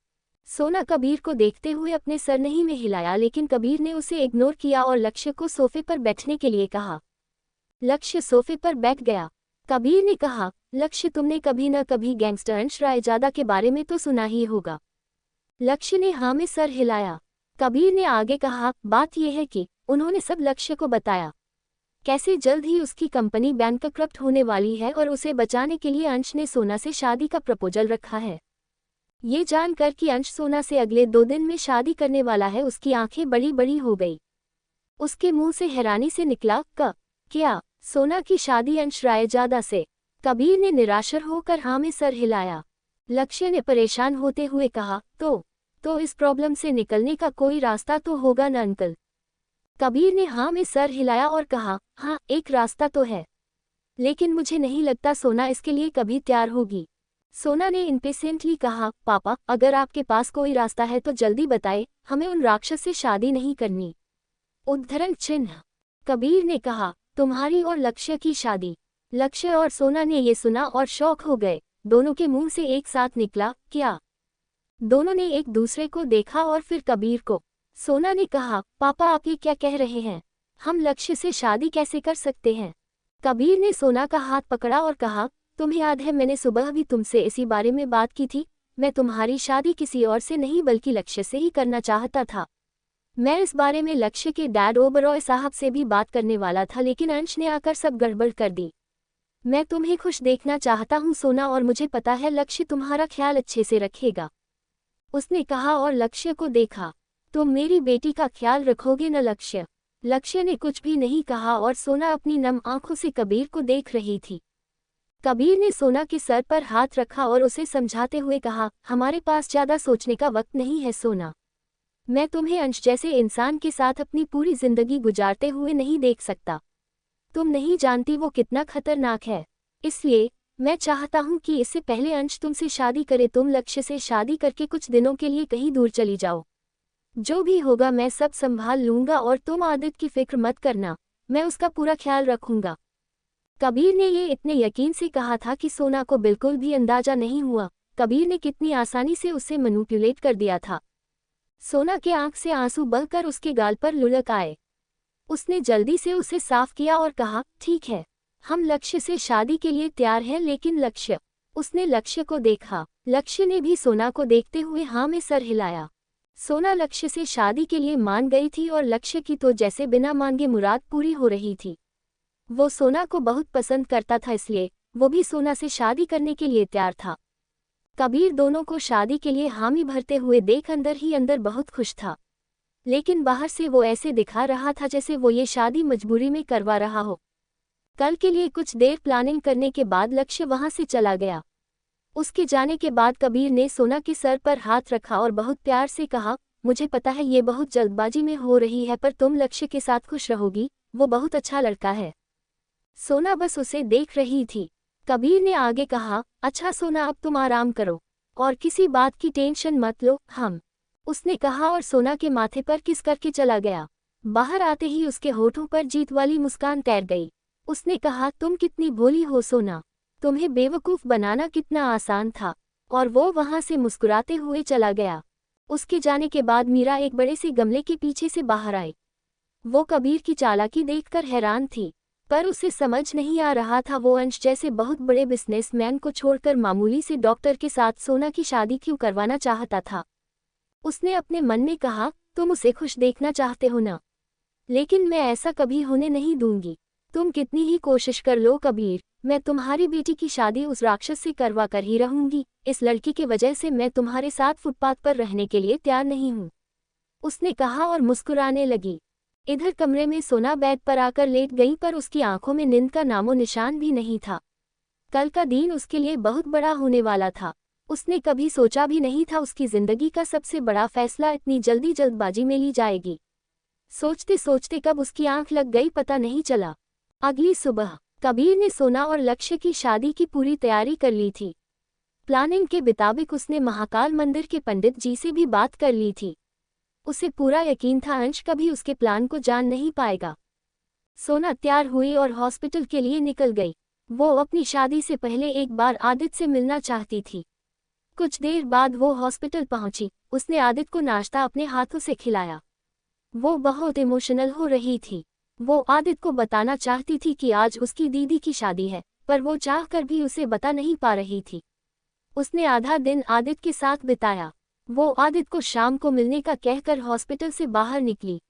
A: सोना कबीर को देखते हुए अपने सर नहीं में हिलाया, लेकिन कबीर ने उसे इग्नोर किया और लक्ष्य को सोफे पर बैठने के लिए कहा। लक्ष्य सोफे पर बैठ गया। कबीर ने कहा, लक्ष्य तुमने कभी न कभी गैंगस्टर अंश रायजादा के बारे में तो सुना ही होगा। लक्ष्य ने हाँ में सर हिलाया। कबीर ने आगे कहा, बात यह है कि उन्होंने सब लक्ष्य को बताया। कैसे जल्द ही उसकी कंपनी बैंकक्रप्ट होने वाली है और उसे बचाने के लिए अंश ने सोना से शादी का प्रपोजल रखा है। ये जानकर कि अंश सोना से अगले 2 दिन में शादी करने वाला है, उसकी आंखें बड़ी बड़ी हो गई। उसके मुंह से हैरानी से निकला, क्या सोना की शादी अंश रायजादा से? कबीर ने निराशर होकर हाँ में सर हिलाया। लक्ष्य ने परेशान होते हुए कहा, तो इस प्रॉब्लम से निकलने का कोई रास्ता तो होगा न अंकल? कबीर ने हाँ में सर हिलाया और कहा, हाँ एक रास्ता तो है, लेकिन मुझे नहीं लगता सोना इसके लिए कभी तैयार होगी। सोना ने इम्पेशेंटली कहा, पापा अगर आपके पास कोई रास्ता है तो जल्दी बताए, हमें उन राक्षस से शादी नहीं करनी। उद्धरण चिन्ह। कबीर ने कहा, तुम्हारी और लक्ष्य की शादी। लक्ष्य और सोना ने ये सुना और शौक हो गए। दोनों के मुंह से एक साथ निकला, क्या? दोनों ने एक दूसरे को देखा और फिर कबीर को। सोना ने कहा, पापा आप ये क्या कह रहे हैं? हम लक्ष्य से शादी कैसे कर सकते हैं? कबीर ने सोना का हाथ पकड़ा और कहा, तुम्हें याद है मैंने सुबह भी तुमसे इसी बारे में बात की थी। मैं तुम्हारी शादी किसी और से नहीं बल्कि लक्ष्य से ही करना चाहता था। मैं इस बारे में लक्ष्य के डैड ओबरॉय साहब से भी बात करने वाला था, लेकिन अंश ने आकर सब गड़बड़ कर दी। मैं तुम्हें खुश देखना चाहता हूँ सोना, और मुझे पता है लक्ष्य तुम्हारा ख्याल अच्छे से रखेगा। उसने कहा और लक्ष्य को देखा। तुम मेरी बेटी का ख्याल रखोगे न लक्ष्य? लक्ष्य ने कुछ भी नहीं कहा और सोना अपनी नम आंखों से कबीर को देख रही थी। कबीर ने सोना के सर पर हाथ रखा और उसे समझाते हुए कहा, हमारे पास ज्यादा सोचने का वक्त नहीं है सोना। मैं तुम्हें अंश जैसे इंसान के साथ अपनी पूरी जिंदगी गुजारते हुए नहीं देख सकता। तुम नहीं जानती वो कितना खतरनाक है। इसलिए मैं चाहता हूँ कि इससे पहले अंश तुमसे शादी करे, तुम लक्ष्य से शादी करके कुछ दिनों के लिए कहीं दूर चली जाओ। जो भी होगा मैं सब संभाल लूंगा और तुम आदित्य की फिक्र मत करना, मैं उसका पूरा ख्याल रखूंगा। कबीर ने ये इतने यकीन से कहा था कि सोना को बिल्कुल भी अंदाजा नहीं हुआ कबीर ने कितनी आसानी से उसे मैनिपुलेट कर दिया था। सोना के आंख से आंसू बहकर उसके गाल पर लुढ़क आए। उसने जल्दी से उसे साफ किया और कहा, ठीक है, हम लक्ष्य से शादी के लिए तैयार हैं, लेकिन लक्ष्य। उसने लक्ष्य को देखा। लक्ष्य ने भी सोना को देखते हुए हाँ में सर हिलाया। सोना लक्ष्य से शादी के लिए मान गई थी और लक्ष्य की तो जैसे बिना मांगे मुराद पूरी हो रही थी। वो सोना को बहुत पसंद करता था, इसलिए वो भी सोना से शादी करने के लिए तैयार था। कबीर दोनों को शादी के लिए हामी भरते हुए देख अंदर ही अंदर बहुत खुश था, लेकिन बाहर से वो ऐसे दिखा रहा था जैसे वो ये शादी मजबूरी में करवा रहा हो। कल के लिए कुछ देर प्लानिंग करने के बाद लक्ष्य वहां से चला गया। उसके जाने के बाद कबीर ने सोना के सर पर हाथ रखा और बहुत प्यार से कहा, मुझे पता है ये बहुत जल्दबाजी में हो रही है, पर तुम लक्ष्य के साथ खुश रहोगी, वो बहुत अच्छा लड़का है। सोना बस उसे देख रही थी। कबीर ने आगे कहा, अच्छा सोना अब तुम आराम करो और किसी बात की टेंशन मत लो, हम। उसने कहा और सोना के माथे पर किस करके चला गया। बाहर आते ही उसके होठों पर जीत वाली मुस्कान तैर गई। उसने कहा, तुम कितनी भोली हो सोना, तुम्हें बेवकूफ़ बनाना कितना आसान था। और वो वहाँ से मुस्कुराते हुए चला गया। उसके जाने के बाद मीरा एक बड़े से गमले के पीछे से बाहर आई। वो कबीर की चालाकी देखकर हैरान थी, पर उसे समझ नहीं आ रहा था वो अंश जैसे बहुत बड़े बिजनेसमैन को छोड़कर मामूली से डॉक्टर के साथ सोना की शादी क्यों करवाना चाहता था। उसने अपने मन में कहा, तुम उसे खुश देखना चाहते हो ना, लेकिन मैं ऐसा कभी होने नहीं दूंगी। तुम कितनी ही कोशिश कर लो कबीर, मैं तुम्हारी बेटी की शादी उस राक्षस से करवा कर ही रहूंगी। इस लड़की की वजह से मैं तुम्हारे साथ फुटपाथ पर रहने के लिए तैयार नहीं हूँ, उसने कहा और मुस्कुराने लगी। इधर कमरे में सोना बेड पर आकर लेट गई, पर उसकी आंखों में नींद का नामो निशान भी नहीं था। कल का दिन उसके लिए बहुत बड़ा होने वाला था। उसने कभी सोचा भी नहीं था उसकी जिंदगी का सबसे बड़ा फैसला इतनी जल्दी जल्दबाजी में ली जाएगी। सोचते सोचते कब उसकी आंख लग गई पता नहीं चला। अगली सुबह कबीर ने सोना और लक्ष्य की शादी की पूरी तैयारी कर ली थी। प्लानिंग के मुताबिक उसने महाकाल मंदिर के पंडित जी से भी बात कर ली थी। उसे पूरा यकीन था अंश कभी उसके प्लान को जान नहीं पाएगा। सोना तैयार हुई और हॉस्पिटल के लिए निकल गई। वो अपनी शादी से पहले एक बार आदित्य से मिलना चाहती थी। कुछ देर बाद वो हॉस्पिटल पहुंची। उसने आदित्य को नाश्ता अपने हाथों से खिलाया। वो बहुत इमोशनल हो रही थी। वो आदित्य को बताना चाहती थी कि आज उसकी दीदी की शादी है, पर वो चाहकर भी उसे बता नहीं पा रही थी। उसने आधा दिन आदित्य के साथ बिताया। वो आदित्य को शाम को मिलने का कहकर हॉस्पिटल से बाहर निकली।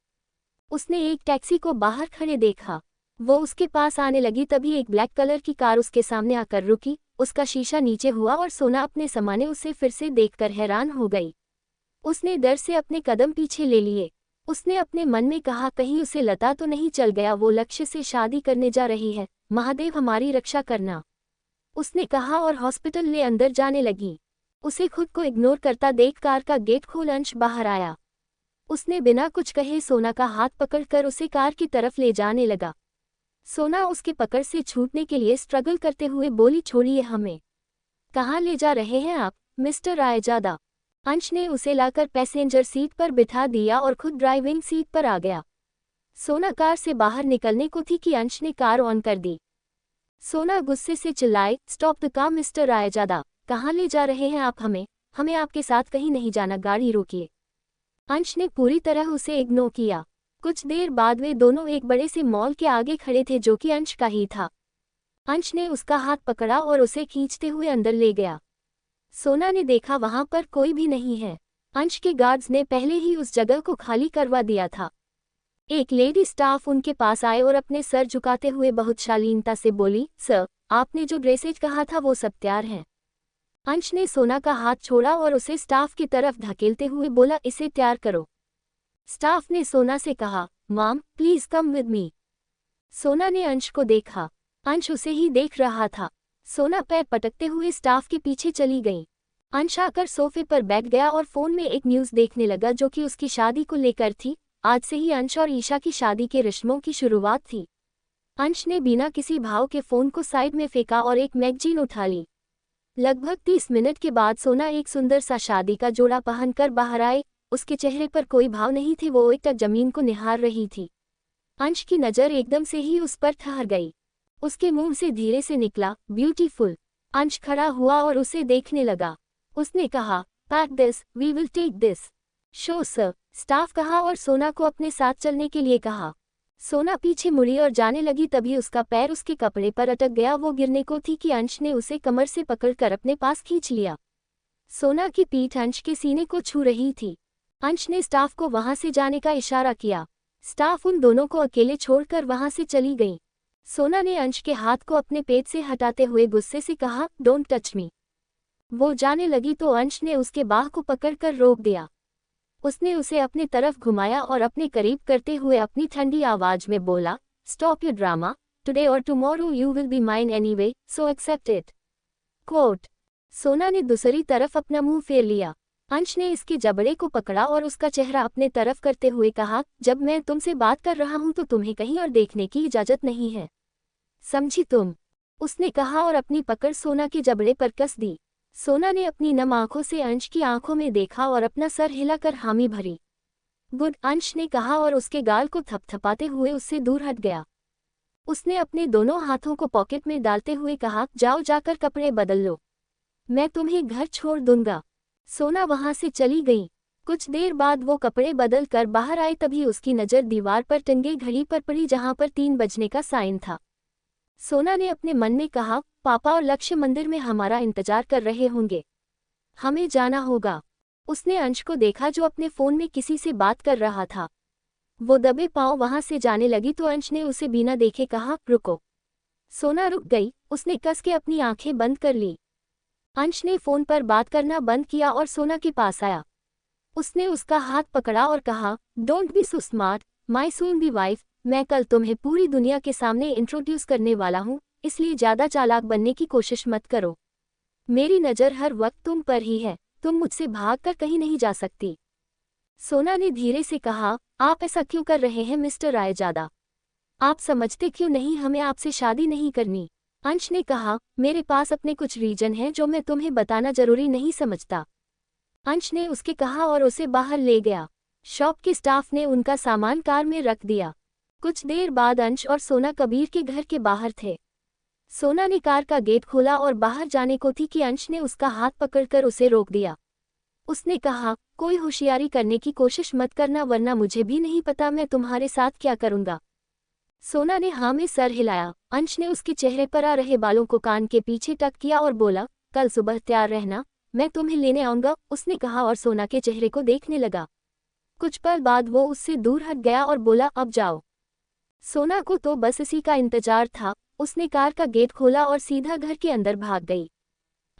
A: उसने एक टैक्सी को बाहर खड़े देखा। वो उसके पास आने लगी, तभी एक ब्लैक कलर की कार उसके सामने आकर रुकी। उसका शीशा नीचे हुआ और सोना अपने सामने उसे फिर से देखकर हैरान हो गई। उसने डर से अपने कदम पीछे ले लिए। उसने अपने मन में कहा, कहीं उसे लता तो नहीं चल गया, वो लक्ष्य से शादी करने जा रही है, महादेव हमारी रक्षा करना, उसने कहा और हॉस्पिटल में अंदर जाने लगी। उसे खुद को इग्नोर करता देख कार का गेट खोल अंश बाहर आया। उसने बिना कुछ कहे सोना का हाथ पकड़कर उसे कार की तरफ ले जाने लगा। सोना उसके पकड़ से छूटने के लिए स्ट्रगल करते हुए बोली, छोड़िए हमें। कहाँ ले जा रहे हैं आप, मिस्टर रायजादा? अंश ने उसे लाकर पैसेंजर सीट पर बिठा दिया और खुद ड्राइविंग सीट पर आ गया। सोना कार से बाहर निकलने को थी कि अंश ने कार ऑन कर दी। सोना गुस्से से चिल्लाए, stop the car mister Raizada, कहाँ ले जा रहे हैं आप हमें? हमें आपके साथ कहीं नहीं जाना, गाड़ी रोकिए। अंश ने पूरी तरह उसे इग्नोर किया। कुछ देर बाद वे दोनों एक बड़े से मॉल के आगे खड़े थे जो कि अंश का ही था। अंश ने उसका हाथ पकड़ा और उसे खींचते हुए अंदर ले गया। सोना ने देखा वहां पर कोई भी नहीं है। अंश के गार्ड्स ने पहले ही उस जगह को खाली करवा दिया था। एक लेडी स्टाफ उनके पास आए और अपने सर झुकाते हुए बहुत शालीनता से बोली, सर, आपने जो ड्रेसेज कहा था वो सब तैयार हैं। अंश ने सोना का हाथ छोड़ा और उसे स्टाफ की तरफ धकेलते हुए बोला, इसे तैयार करो। स्टाफ ने सोना से कहा, mom please come with me. सोना ने अंश को देखा। अंश उसे ही देख रहा था। सोना पैर पटकते हुए स्टाफ के पीछे चली गई। अंश आकर सोफे पर बैठ गया और फोन में एक न्यूज़ देखने लगा जो कि उसकी शादी को लेकर थी। आज से ही अंश और ईशा की शादी के रस्मों की शुरुआत थी। अंश ने बिना किसी भाव के फोन को साइड में फेंका और एक मैगजीन उठा ली। लगभग 30 मिनट के बाद सोना एक सुंदर सा शादी का जोड़ा पहनकर बाहर आए। उसके चेहरे पर कोई भाव नहीं थे, वो एकटक जमीन को निहार रही थी। अंश की नज़र एकदम से ही उस पर ठहर गई। उसके मुंह से धीरे से निकला, ब्यूटीफुल। अंश खड़ा हुआ और उसे देखने लगा। उसने कहा, pack this, we will take this. Show sir, staff कहा और सोना को अपने साथ चलने के लिए कहा। सोना पीछे मुड़ी और जाने लगी, तभी उसका पैर उसके कपड़े पर अटक गया। वो गिरने को थी कि अंश ने उसे कमर से पकड़कर अपने पास खींच लिया। सोना की पीठ अंश के सीने को छू रही थी। अंश ने स्टाफ को वहां से जाने का इशारा किया। स्टाफ उन दोनों को अकेले छोड़कर वहां से चली गई। सोना ने अंश के हाथ को अपने पेट से हटाते हुए गुस्से से कहा, डोंट टच मी। वो जाने लगी तो अंश ने उसके बाह को पकड़कर रोक दिया। उसने उसे अपने तरफ घुमाया और अपने करीब करते हुए अपनी ठंडी आवाज में बोला, स्टॉप योर ड्रामा, टुडे और tomorrow you will be mine anyway, so accept it. Quote. Sona ने दूसरी तरफ अपना मुंह फेर लिया। अंश ने इसके जबड़े को पकड़ा और उसका चेहरा अपने तरफ करते हुए कहा, जब मैं तुमसे बात कर रहा हूं तो तुम्हें कहीं और देखने की इजाजत नहीं है, समझी तुम? उसने कहा और अपनी पकड़ सोना के जबड़े पर कस दी। सोना ने अपनी नम आंखों से अंश की आंखों में देखा और अपना सर हिलाकर हामी भरी। गुड, अंश ने कहा और उसके गाल को थपथपाते हुए उससे दूर हट गया। उसने अपने दोनों हाथों को पॉकेट में डालते हुए कहा, जाओ जाकर कपड़े बदल लो, मैं तुम्हें घर छोड़ दूंगा। सोना वहां से चली गई। कुछ देर बाद वो कपड़े बदल कर बाहर आई, तभी उसकी नज़र दीवार पर टंगे घड़ी पर पड़ी जहां पर 3 बजने का साइन था। सोना ने अपने मन में कहा, पापा और लक्ष्य मंदिर में हमारा इंतजार कर रहे होंगे, हमें जाना होगा। उसने अंश को देखा जो अपने फोन में किसी से बात कर रहा था। वो दबे पांव वहां से जाने लगी तो अंश ने उसे बिना देखे कहा, रुको। सोना रुक गई, उसने कस के अपनी आंखें बंद कर ली। अंश ने फोन पर बात करना बंद किया और सोना के पास आया। उसने उसका हाथ पकड़ा और कहा, don't be so smart my soon be wife, मैं कल तुम्हें पूरी दुनिया के सामने इंट्रोड्यूस करने वाला हूँ, इसलिए ज़्यादा चालाक बनने की कोशिश मत करो। मेरी नज़र हर वक्त तुम पर ही है, तुम मुझसे भागकर कहीं नहीं जा सकती। सोना ने धीरे से कहा, आप ऐसा क्यों कर रहे हैं मिस्टर रायजादा? आप समझते क्यों नहीं हमें आपसे शादी नहीं करनी? अंश ने कहा, मेरे पास अपने कुछ रीजन हैं जो मैं तुम्हें बताना जरूरी नहीं समझता। अंश ने उसके कहा और उसे बाहर ले गया। शॉप के स्टाफ ने उनका सामान कार में रख दिया। कुछ देर बाद अंश और सोना कबीर के घर के बाहर थे। सोना ने कार का गेट खोला और बाहर जाने को थी कि अंश ने उसका हाथ पकड़कर उसे रोक दिया। उसने कहा, कोई होशियारी करने की कोशिश मत करना वरना मुझे भी नहीं पता मैं तुम्हारे साथ क्या करूंगा। सोना ने हाँ में सर हिलाया। अंश ने उसके चेहरे पर आ रहे बालों को कान के पीछे टक किया और बोला, कल सुबह तैयार रहना, मैं तुम्हें लेने आऊंगा, उसने कहा और सोना के चेहरे को देखने लगा। कुछ पल बाद वो उससे दूर हट गया और बोला, अब जाओ। सोना को तो बस इसी का इंतजार था। उसने कार का गेट खोला और सीधा घर के अंदर भाग गई।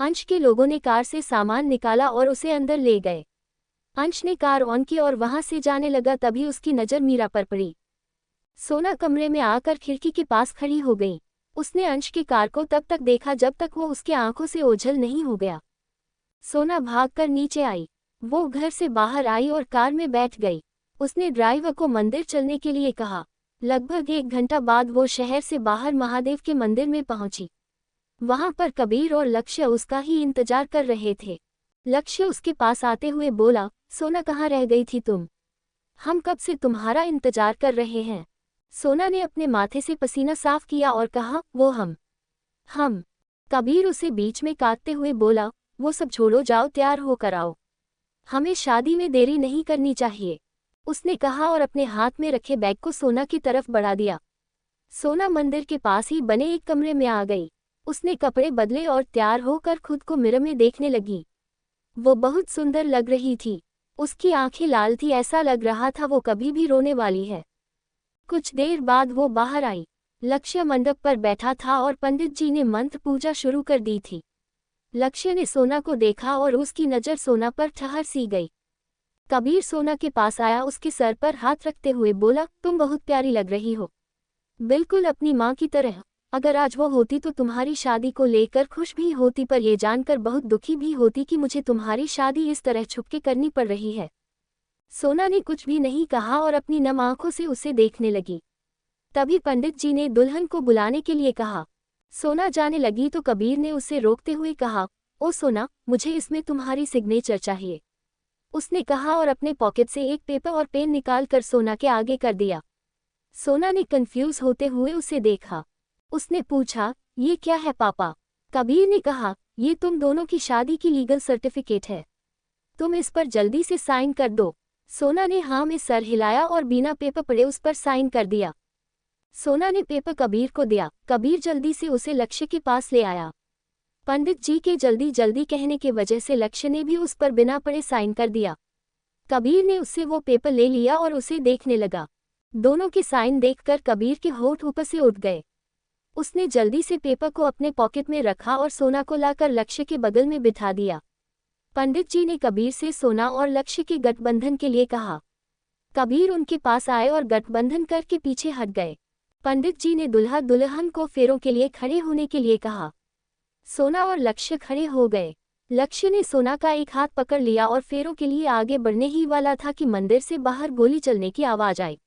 A: अंश के लोगों ने कार से सामान निकाला और उसे अंदर ले गए। अंश ने कार ऑन की और वहां से जाने लगा, तभी उसकी नज़र मीरा पर पड़ी। सोना कमरे में आकर खिड़की के पास खड़ी हो गई। उसने अंश की कार को तब तक देखा जब तक वो उसकी आंखों से ओझल नहीं हो गया। सोना भागकर नीचे आई। वो घर से बाहर आई और कार में बैठ गई। उसने ड्राइवर को मंदिर चलने के लिए कहा। लगभग 1 घंटा बाद वो शहर से बाहर महादेव के मंदिर में पहुंची। वहां पर कबीर और लक्ष्य उसका ही इंतजार कर रहे थे। लक्ष्य उसके पास आते हुए बोला, सोना कहाँ रह गई थी तुम? हम कब से तुम्हारा इंतजार कर रहे हैं। सोना ने अपने माथे से पसीना साफ किया और कहा, वो हम। कबीर उसे बीच में काटते हुए बोला, वो सब छोड़ो, जाओ तैयार होकर आओ, हमें शादी में देरी नहीं करनी चाहिए, उसने कहा और अपने हाथ में रखे बैग को सोना की तरफ बढ़ा दिया। सोना मंदिर के पास ही बने एक कमरे में आ गई। उसने कपड़े बदले और तैयार होकर खुद को मिरर में देखने लगी। वो बहुत सुंदर लग रही थी। उसकी आंखें लाल थी, ऐसा लग रहा था वो कभी भी रोने वाली है। कुछ देर बाद वो बाहर आई। लक्ष्य मंडप पर बैठा था और पंडित जी ने मंत्र पूजा शुरू कर दी थी। लक्ष्य ने सोना को देखा और उसकी नज़र सोना पर ठहर सी गई। कबीर सोना के पास आया, उसके सर पर हाथ रखते हुए बोला, तुम बहुत प्यारी लग रही हो, बिल्कुल अपनी माँ की तरह। अगर आज वो होती तो तुम्हारी शादी को लेकर खुश भी होती, पर यह जानकर बहुत दुखी भी होती कि मुझे तुम्हारी शादी इस तरह छुपके करनी पड़ रही है। सोना ने कुछ भी नहीं कहा और अपनी नम आंखों से उसे देखने लगी। तभी पंडित जी ने दुल्हन को बुलाने के लिए कहा। सोना जाने लगी तो कबीर ने उसे रोकते हुए कहा, ओ सोना, मुझे इसमें तुम्हारी सिग्नेचर चाहिए, उसने कहा और अपने पॉकेट से एक पेपर और पेन निकाल कर सोना के आगे कर दिया। सोना ने कंफ्यूज होते हुए उसे देखा। उसने पूछा, ये क्या है पापा? कबीर ने कहा, ये तुम दोनों की शादी की लीगल सर्टिफिकेट है, तुम इस पर जल्दी से साइन कर दो। सोना ने हाँ में सर हिलाया और बिना पेपर पढ़े उस पर साइन कर दिया। सोना ने पेपर कबीर को दिया। कबीर जल्दी से उसे लक्ष्य के पास ले आया। पंडित जी के जल्दी जल्दी कहने की वजह से लक्ष्य ने भी उस पर बिना पढ़े साइन कर दिया। कबीर ने उससे वो पेपर ले लिया और उसे देखने लगा। दोनों के साइन देखकर कबीर के होंठ ऊपर से उठ गए। उसने जल्दी से पेपर को अपने पॉकेट में रखा और सोना को लाकर लक्ष्य के बगल में बिठा दिया। पंडित जी ने कबीर से सोना और लक्ष्य के गठबंधन के लिए कहा। कबीर उनके पास आए और गठबंधन करके पीछे हट गए। पंडित जी ने दुल्हा दुल्हन को फेरों के लिए खड़े होने के लिए कहा। सोना और लक्ष्य खड़े हो गए। लक्ष्य ने सोना का एक हाथ पकड़ लिया और फेरों के लिए आगे बढ़ने ही वाला था कि मंदिर से बाहर गोली चलने की आवाज आई।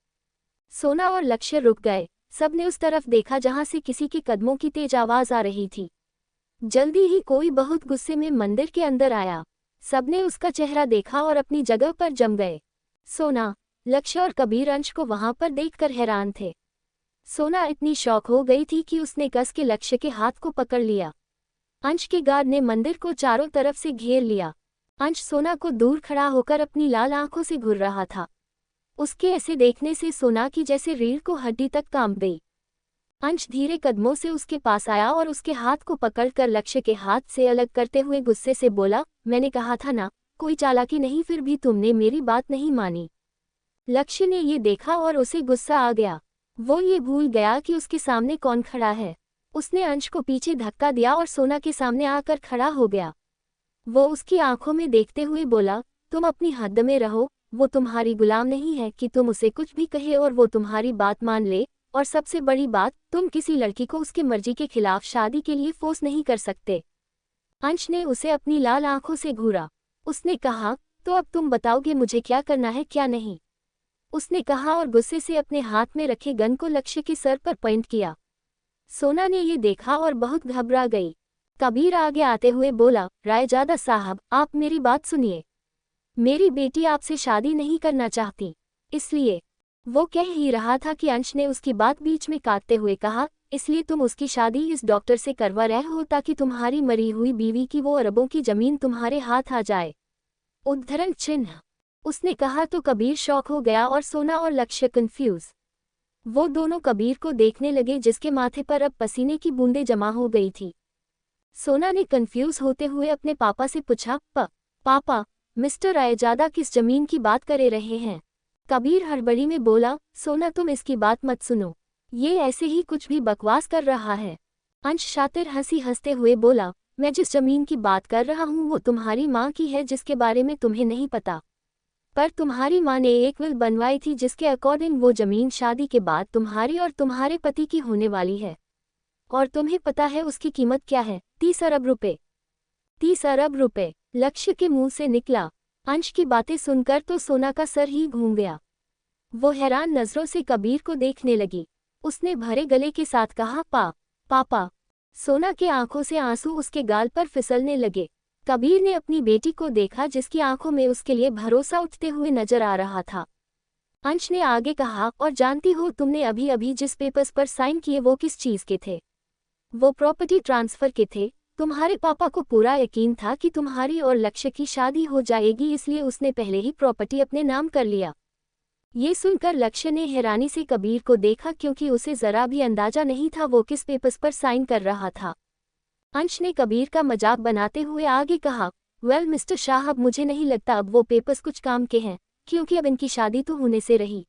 A: सोना और लक्ष्य रुक गए। सबने उस तरफ देखा जहां से किसी के कदमों की तेज आवाज आ रही थी। जल्दी ही कोई बहुत गुस्से में मंदिर के अंदर आया। सबने उसका चेहरा देखा और अपनी जगह पर जम गए। सोना, लक्ष्य और कबीर अंश को वहां पर देखकर हैरान थे। सोना इतनी शौक हो गई थी कि उसने कस के लक्ष्य के हाथ को पकड़ लिया। अंश के गार्ड ने मंदिर को चारों तरफ से घेर लिया। अंश सोना को दूर खड़ा होकर अपनी लाल आंखों से घूर रहा था। उसके ऐसे देखने से सोना की जैसे रीढ़ को हड्डी तक कांप गई। अंश धीरे कदमों से उसके पास आया और उसके हाथ को पकड़कर लक्ष्य के हाथ से अलग करते हुए गुस्से से बोला, मैंने कहा था ना, कोई चालाकी नहीं, फिर भी तुमने मेरी बात नहीं मानी। लक्ष्य ने ये देखा और उसे गुस्सा आ गया। वो ये भूल गया कि उसके सामने कौन खड़ा है। उसने अंश को पीछे धक्का दिया और सोना के सामने आकर खड़ा हो गया। वो उसकी आंखों में देखते हुए बोला, तुम अपनी हद में रहो, वो तुम्हारी गुलाम नहीं है कि तुम उसे कुछ भी कहे और वो तुम्हारी बात मान ले, और सबसे बड़ी बात, तुम किसी लड़की को उसके मर्जी के खिलाफ शादी के लिए फोर्स नहीं कर सकते। अंश ने उसे अपनी लाल आंखों से घूरा। उसने कहा, तो अब तुम बताओगे मुझे क्या करना है क्या नहीं? उसने कहा और गुस्से से अपने हाथ में रखे गन को लक्ष्य के सर पर पॉइंट किया। सोना ने ये देखा और बहुत घबरा गई। कबीर आगे आते हुए बोला, रायजादा साहब, आप मेरी बात सुनिए। मेरी बेटी आपसे शादी नहीं करना चाहती, इसलिए। वो कह ही रहा था कि अंश ने उसकी बात बीच में काटते हुए कहा, इसलिए तुम उसकी शादी इस डॉक्टर से करवा रहे हो ताकि तुम्हारी मरी हुई बीवी की वो अरबों की जमीन तुम्हारे हाथ आ जाए। उद्धरण चिन्ह। उसने कहा तो कबीर शॉक हो गया और सोना और लक्ष्य कंफ्यूज। वो दोनों कबीर को देखने लगे जिसके माथे पर अब पसीने की बूंदें जमा हो गई थी। सोना ने कंफ्यूज होते हुए अपने पापा से पूछा, पापा, मिस्टर रायजादा किस जमीन की बात करे रहे हैं? कबीर हड़बड़ी में बोला, सोना तुम इसकी बात मत सुनो, ये ऐसे ही कुछ भी बकवास कर रहा है। अंश शातिर हंसी हंसते हुए बोला, मैं जिस जमीन की बात कर रहा हूँ वो तुम्हारी माँ की है जिसके बारे में तुम्हें नहीं पता। पर तुम्हारी माँ ने एक विल बनवाई थी जिसके अकॉर्डिंग वो जमीन शादी के बाद तुम्हारी और तुम्हारे पति की होने वाली है। और तुम्हें पता है उसकी कीमत क्या है? 30 अरब रुपए। 30 अरब रुपए लक्ष्य के मुंह से निकला। अंश की बातें सुनकर तो सोना का सर ही घूम गया। वो हैरान नजरों से कबीर को देखने लगी। उसने भरे गले के साथ कहा, पापा। सोना के आंखों से आंसू उसके गाल पर फिसलने लगे। कबीर ने अपनी बेटी को देखा जिसकी आंखों में उसके लिए भरोसा उठते हुए नजर आ रहा था। अंश ने आगे कहा, और जानती हो तुमने अभी अभी जिस पेपर्स पर साइन किए वो किस चीज के थे? वो प्रॉपर्टी ट्रांसफर के थे। तुम्हारे पापा को पूरा यकीन था कि तुम्हारी और लक्ष्य की शादी हो जाएगी, इसलिए उसने पहले ही प्रॉपर्टी अपने नाम कर लिया। ये सुनकर लक्ष्य ने हैरानी से कबीर को देखा क्योंकि उसे जरा भी अंदाजा नहीं था वो किस पेपर्स पर साइन कर रहा था। अंश ने कबीर का मजाक बनाते हुए आगे कहा, वेल मिस्टर शाह, अब मुझे नहीं लगता अब वो पेपर्स कुछ काम के हैं, क्योंकि अब इनकी शादी तो होने से रही।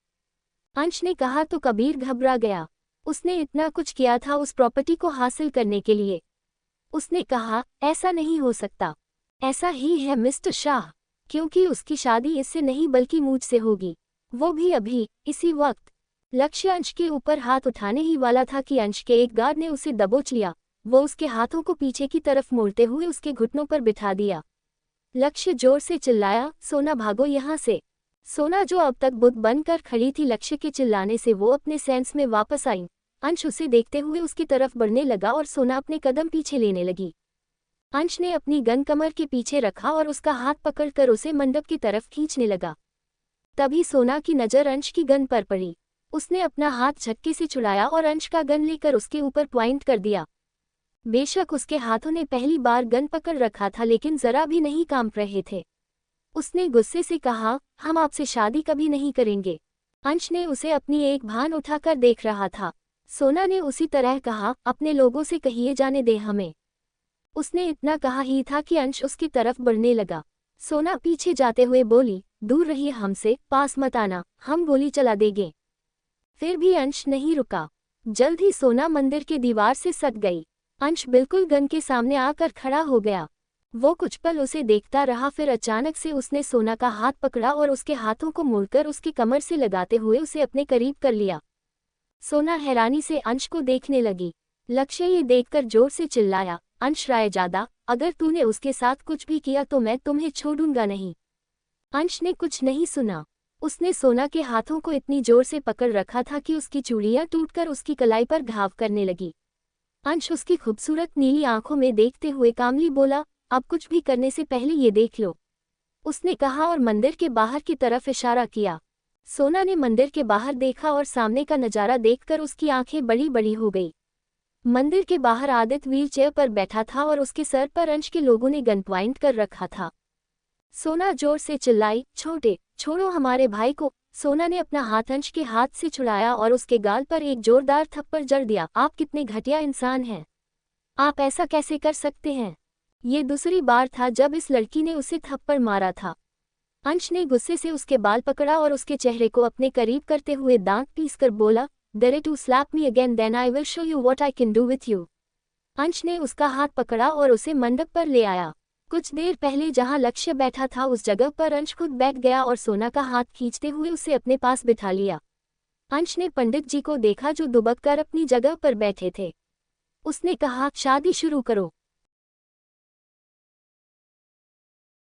A: अंश ने कहा तो कबीर घबरा गया। उसने इतना कुछ किया था उस प्रॉपर्टी को हासिल करने के लिए। उसने कहा, ऐसा नहीं हो सकता। ऐसा ही है मिस्टर शाह, क्योंकि उसकी शादी इससे नहीं बल्कि मुझसे होगी, वो भी अभी, इसी वक्त। लक्ष्य अंश के ऊपर हाथ उठाने ही वाला था कि अंश के एक गार्ड ने उसे दबोच लिया। वो उसके हाथों को पीछे की तरफ मोड़ते हुए उसके घुटनों पर बिठा दिया। लक्ष्य जोर से चिल्लाया, सोना भागो यहाँ से। सोना जो अब तक बुत बनकर खड़ी थी, लक्ष्य के चिल्लाने से वो अपने सेंस में वापस आई। अंश उसे देखते हुए उसकी तरफ बढ़ने लगा और सोना अपने कदम पीछे लेने लगी। अंश ने अपनी गन कमर के पीछे रखा और उसका हाथ पकड़कर उसे मंडप की तरफ खींचने लगा। तभी सोना की नज़र अंश की गन पर पड़ी। उसने अपना हाथ झटके से छुड़ाया और अंश का गन लेकर उसके ऊपर पॉइंट कर दिया। बेशक उसके हाथों ने पहली बार गन पकड़ रखा था लेकिन जरा भी नहीं कांप रहे थे। उसने गुस्से से कहा, हम आपसे शादी कभी नहीं करेंगे। अंश ने उसे अपनी एक भान उठाकर देख रहा था। सोना ने उसी तरह कहा, अपने लोगों से कहिए जाने दे हमें। उसने इतना कहा ही था कि अंश उसकी तरफ बढ़ने लगा। सोना पीछे जाते हुए बोली, दूर रहिए हमसे, पास मत आना, हम गोली चला देंगे। फिर भी अंश नहीं रुका। जल्द ही सोना मंदिर के दीवार से सट गई। अंश बिल्कुल गन के सामने आकर खड़ा हो गया। वो कुछ पल उसे देखता रहा, फिर अचानक से उसने सोना का हाथ पकड़ा और उसके हाथों को मोड़कर उसकी कमर से लगाते हुए उसे अपने करीब कर लिया। सोना हैरानी से अंश को देखने लगी। लक्ष्य ये देखकर जोर से चिल्लाया, अंश रायजादा, अगर तूने उसके साथ कुछ भी किया तो मैं तुम्हें छोड़ूंगा नहीं। अंश ने कुछ नहीं सुना। उसने सोना के हाथों को इतनी जोर से पकड़ रखा था कि उसकी चूड़ियां टूटकर उसकी कलाई पर घाव करने लगी। अंश उसकी खूबसूरत नीली आंखों में देखते हुए कामली बोला, अब कुछ भी करने से पहले ये देख लो। उसने कहा और मंदिर के बाहर की तरफ इशारा किया। सोना ने मंदिर के बाहर देखा और सामने का नजारा देखकर उसकी आंखें बड़ी बड़ी हो गई। मंदिर के बाहर आदित्य व्हीलचेयर पर बैठा था और उसके सर पर अंश के लोगों ने गन पॉइंट कर रखा था। सोना जोर से चिल्लाई, छोटे छोड़ो हमारे भाई को। सोना ने अपना हाथ अंश के हाथ से छुड़ाया और उसके गाल पर एक जोरदार थप्पड़ जड़ दिया। आप कितने घटिया इंसान हैं, आप ऐसा कैसे कर सकते हैं। ये दूसरी बार था जब इस लड़की ने उसे थप्पड़ मारा था। अंश ने गुस्से से उसके बाल पकड़ा और उसके चेहरे को अपने करीब करते हुए दांत पीसकर बोला, Dare to slap me again, then I will show you what I can do with you। अंश ने उसका हाथ पकड़ा और उसे मंडप पर ले आया। कुछ देर पहले जहां लक्ष्य बैठा था उस जगह पर अंश खुद बैठ गया और सोना का हाथ खींचते हुए उसे अपने पास बिठा लिया। अंश ने पंडित जी को देखा जो दुबक कर अपनी जगह पर बैठे थे। उसने कहा, शादी शुरू करो।